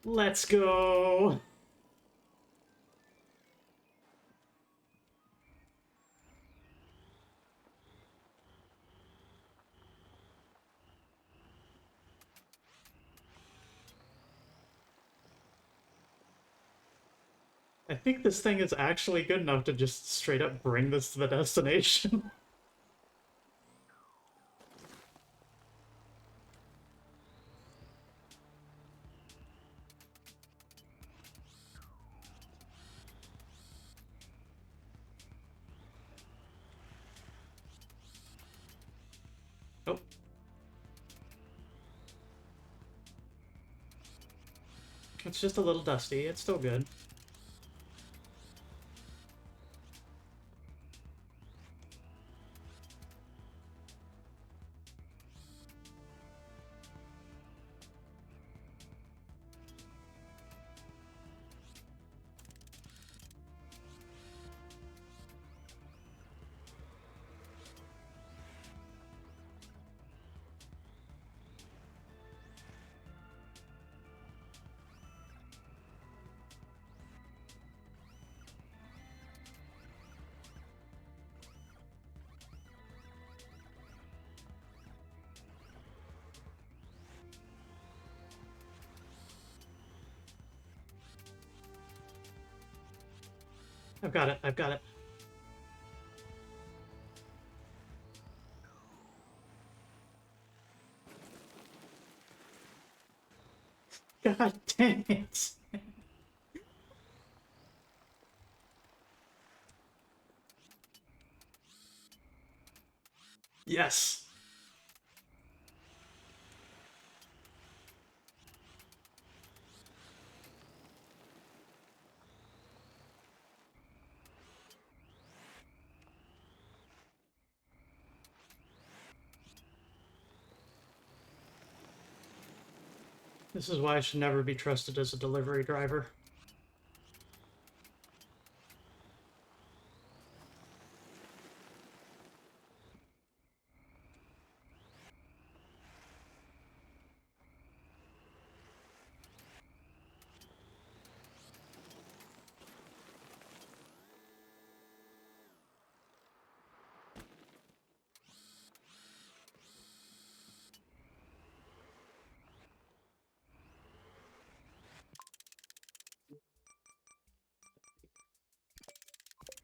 Let's go! I think this thing is actually good enough to just straight up bring this to the destination. Nope. It's just a little dusty. It's still good. I've got it. I've got it. God dang it. Yes. This is why I should never be trusted as a delivery driver.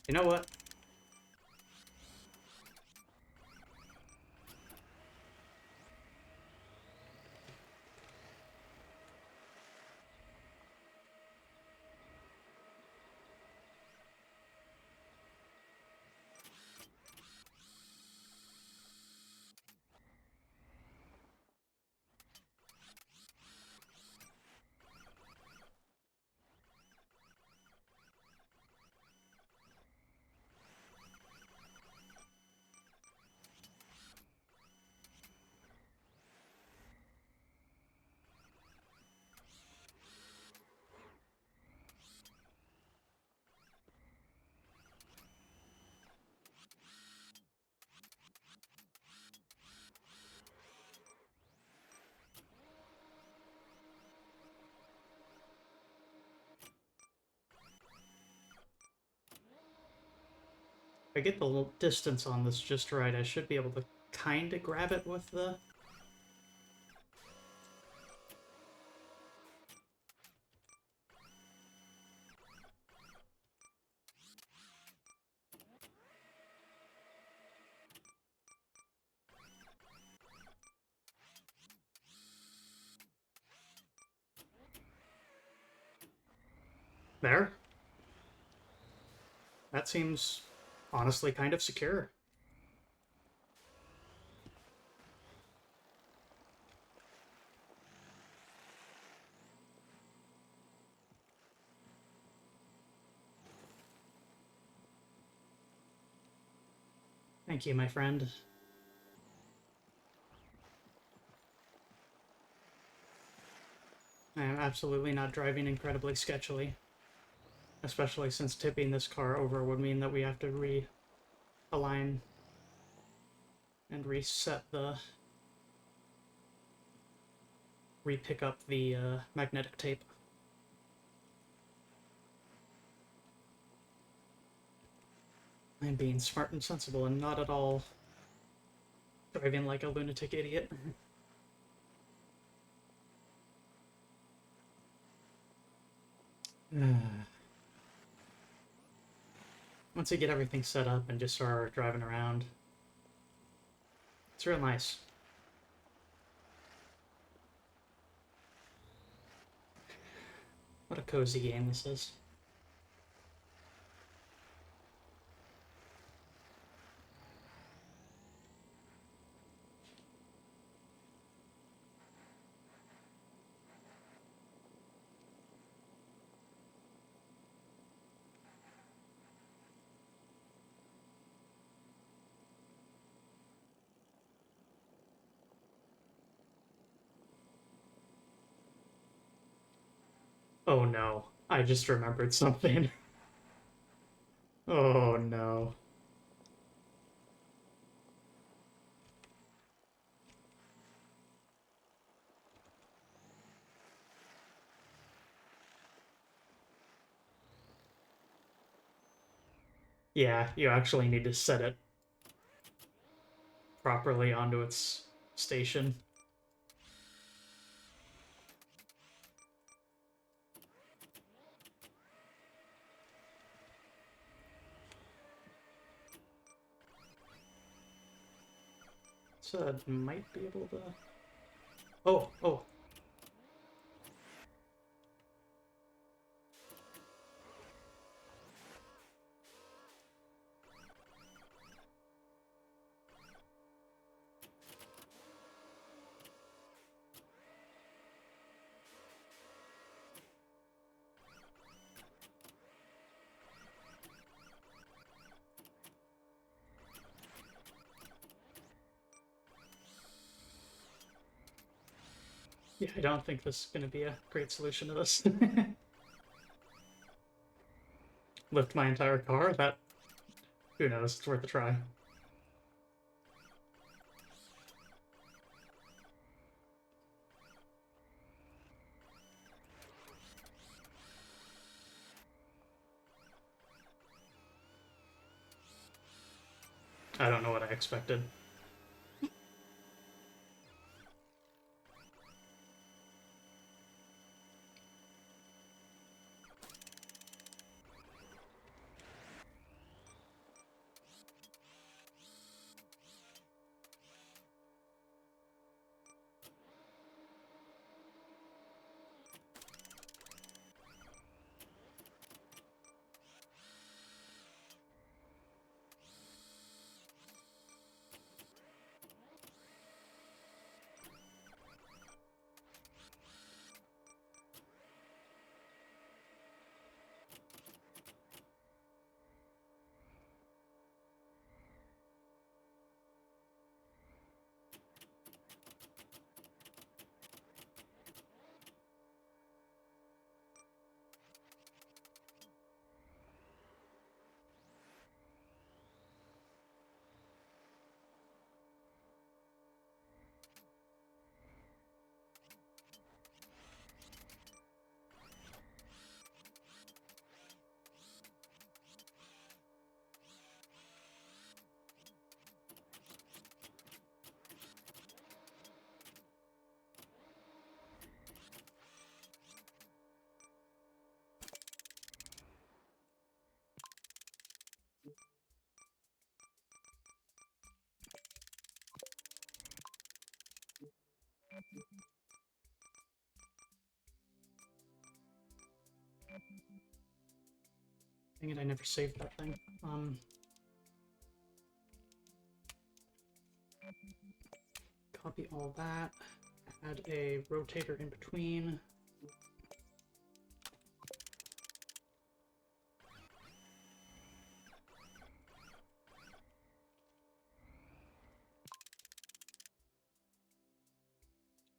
You know what? If I get the little distance on this just right, I should be able to kind of grab it with the... There. That seems honestly kind of secure. Thank you, my friend. I am absolutely not driving incredibly sketchily. Especially since tipping this car over would mean that we have to realign and reset the... re-pick up the magnetic tape. I'm being smart and sensible and not at all driving like a lunatic idiot. Once you get everything set up and just start driving around, it's real nice. What a cozy game this is. Oh no, I just remembered something. Oh no. Yeah, you actually need to set it properly onto its station. So it might be able to... Oh. Yeah, I don't think this is going to be a great solution to this. Lift my entire car? That... Who knows? It's worth a try. I don't know what I expected. Dang it, I never saved that thing. Copy all that. Add a rotator in between.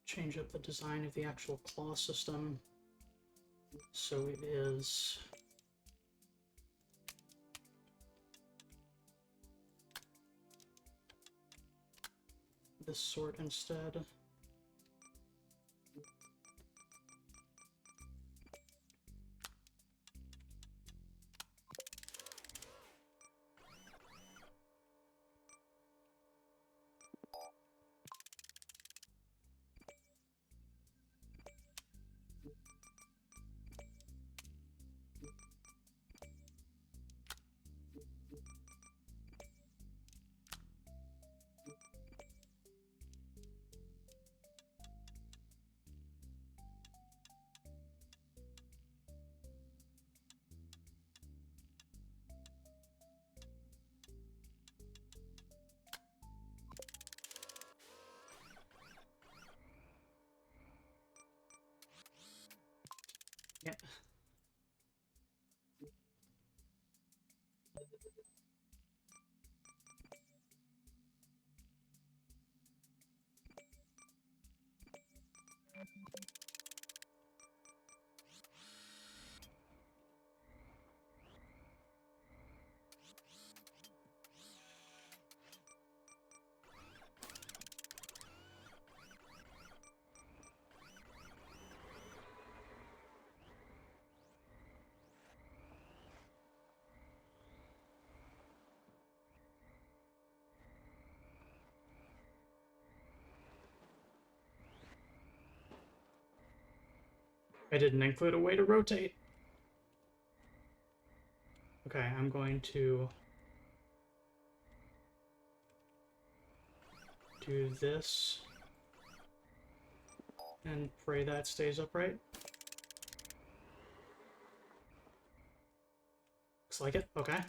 Change up the design of the actual claw system so it is this sort instead. Yeah. I didn't include a way to rotate. Okay, I'm going to do this and pray that stays upright. Looks like it. Okay.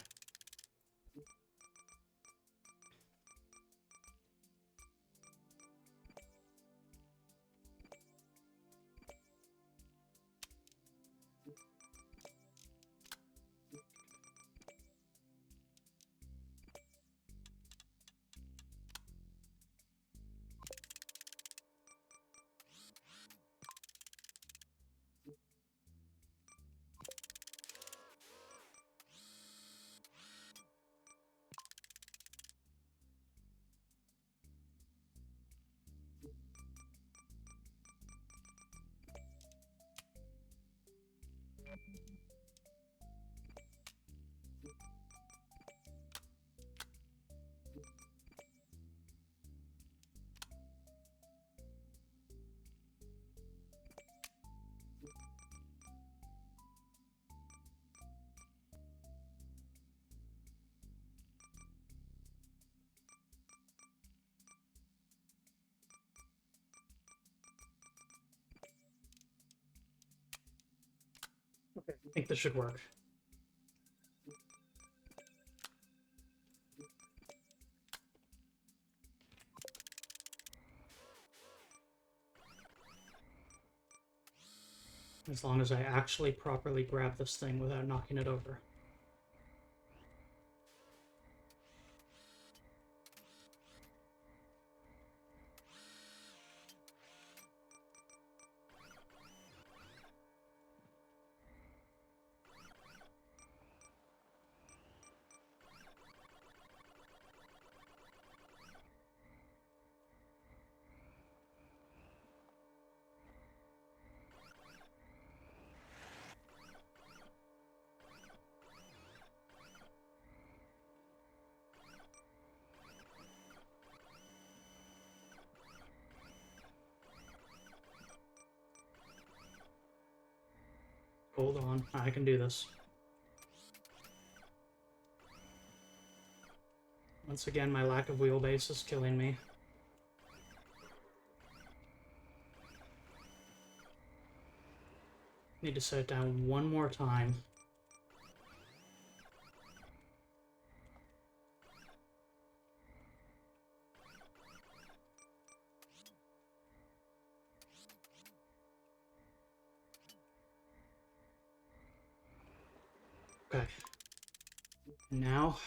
Okay, I think this should work. As long as I actually properly grab this thing without knocking it over. Hold on, I can do this. Once again, my lack of wheelbase is killing me. Need to set it down one more time. Okay. Now...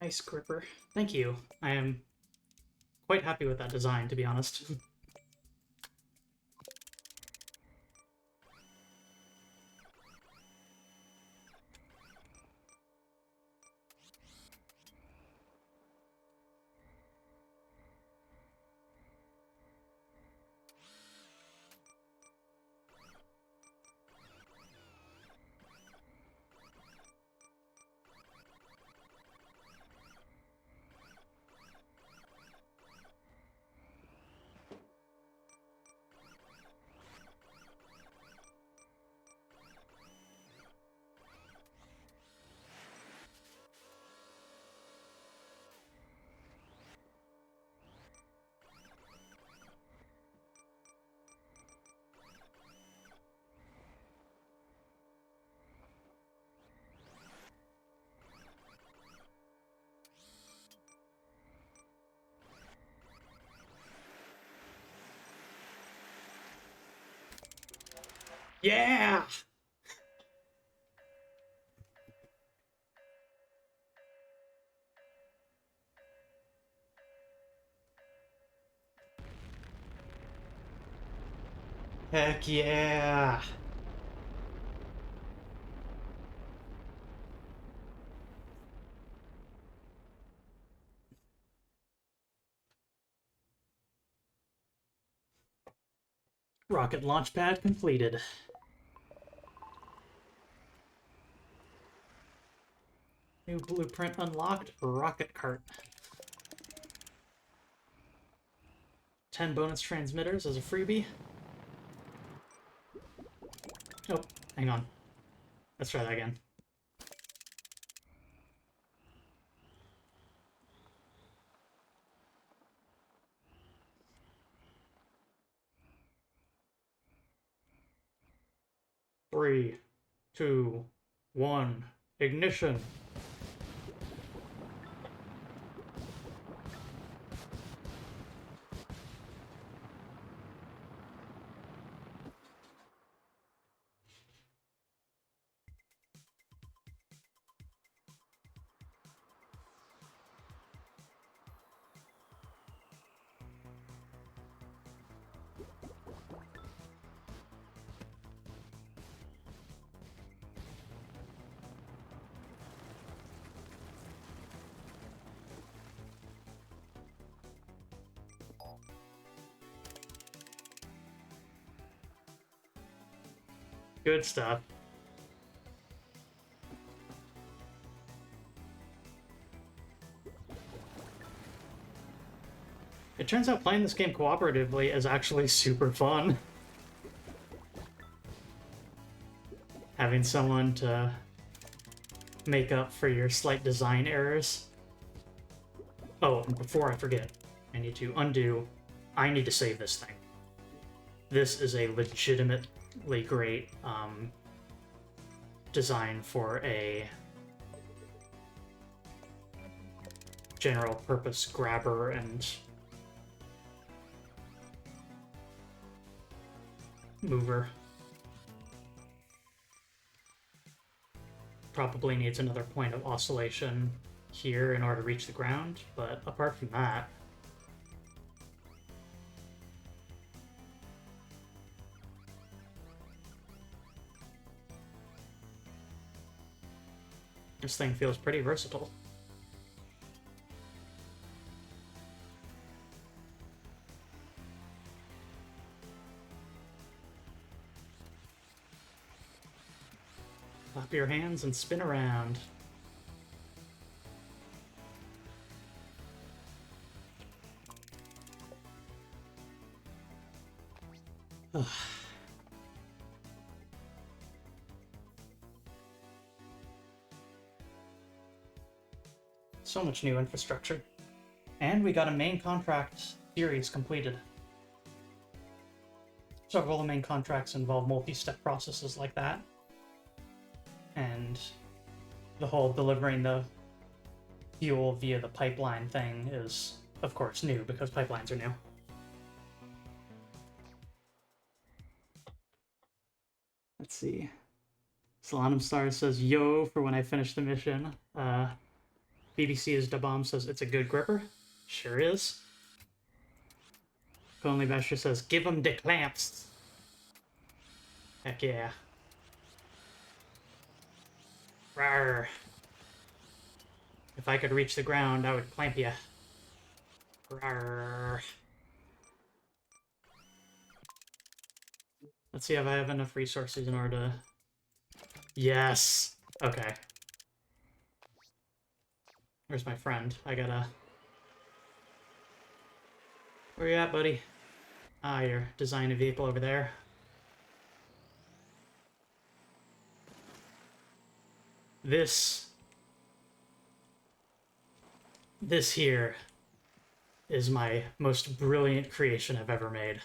Nice gripper. Thank you. I am quite happy with that design, to be honest. Yeah! Heck yeah! Rocket launch pad completed. New blueprint unlocked for rocket cart. 10 bonus transmitters as a freebie. Oh, hang on. Let's try that again. Three, two, one, ignition. Good stuff. It turns out playing this game cooperatively is actually super fun. Having someone to make up for your slight design errors. Oh, and before I forget, I need to undo. I need to save this thing. This is a legitimately great design for a general purpose grabber and mover. Probably needs another point of oscillation here in order to reach the ground, but apart from that, this thing feels pretty versatile. Clap your hands and spin around. So much new infrastructure. And we got a main contract series completed. Several of the main contracts involve multi-step processes like that. And the whole delivering the fuel via the pipeline thing is, of course, new because pipelines are new. Let's see. Solanum Star says, yo, for when I finish the mission. BBC's Dabomb says, it's a good gripper. Sure is. Conley Basher says, give him the clamps. Heck yeah. Rawr. If I could reach the ground, I would clamp ya. Rawr. Let's see if I have enough resources in order to... Yes! Okay. Where's my friend? I gotta... Where you at, buddy? Ah, you're designing a vehicle over there. This here is my most brilliant creation I've ever made.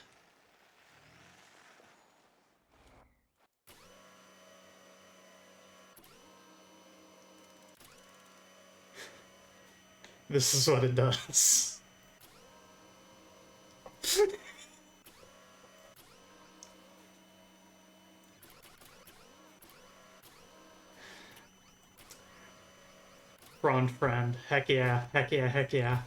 This is what it does. own friend. Heck yeah, heck yeah, heck yeah.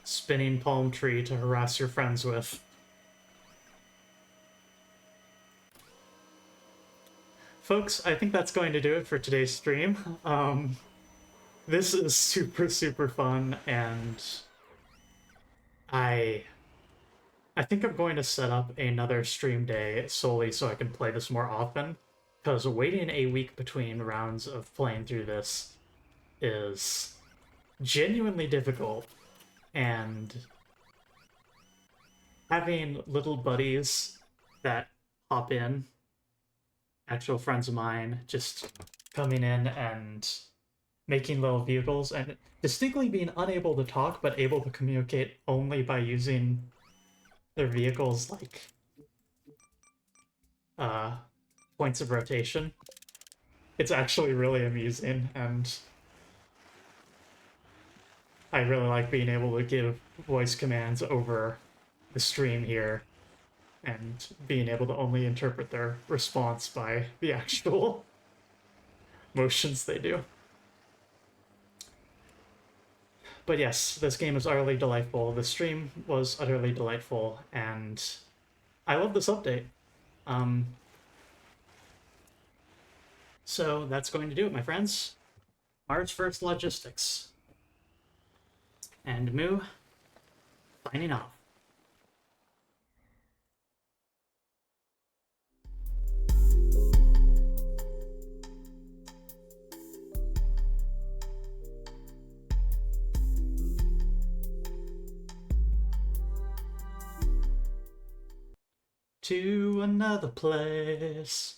Spinning palm tree to harass your friends with. Folks, I think that's going to do it for today's stream. This is super, super fun, and I think I'm going to set up another stream day solely so I can play this more often, because waiting a week between rounds of playing through this is genuinely difficult, and having little buddies that hop in, actual friends of mine, just coming in and making little vehicles and distinctly being unable to talk but able to communicate only by using their vehicles like uh, points of rotation. It's actually really amusing, and I really like being able to give voice commands over the stream here and being able to only interpret their response by the actual motions they do. But yes, this game is utterly delightful. The stream was utterly delightful, and I love this update. So that's going to do it, my friends. Mars First Logistics. And Moo, signing off. To another place.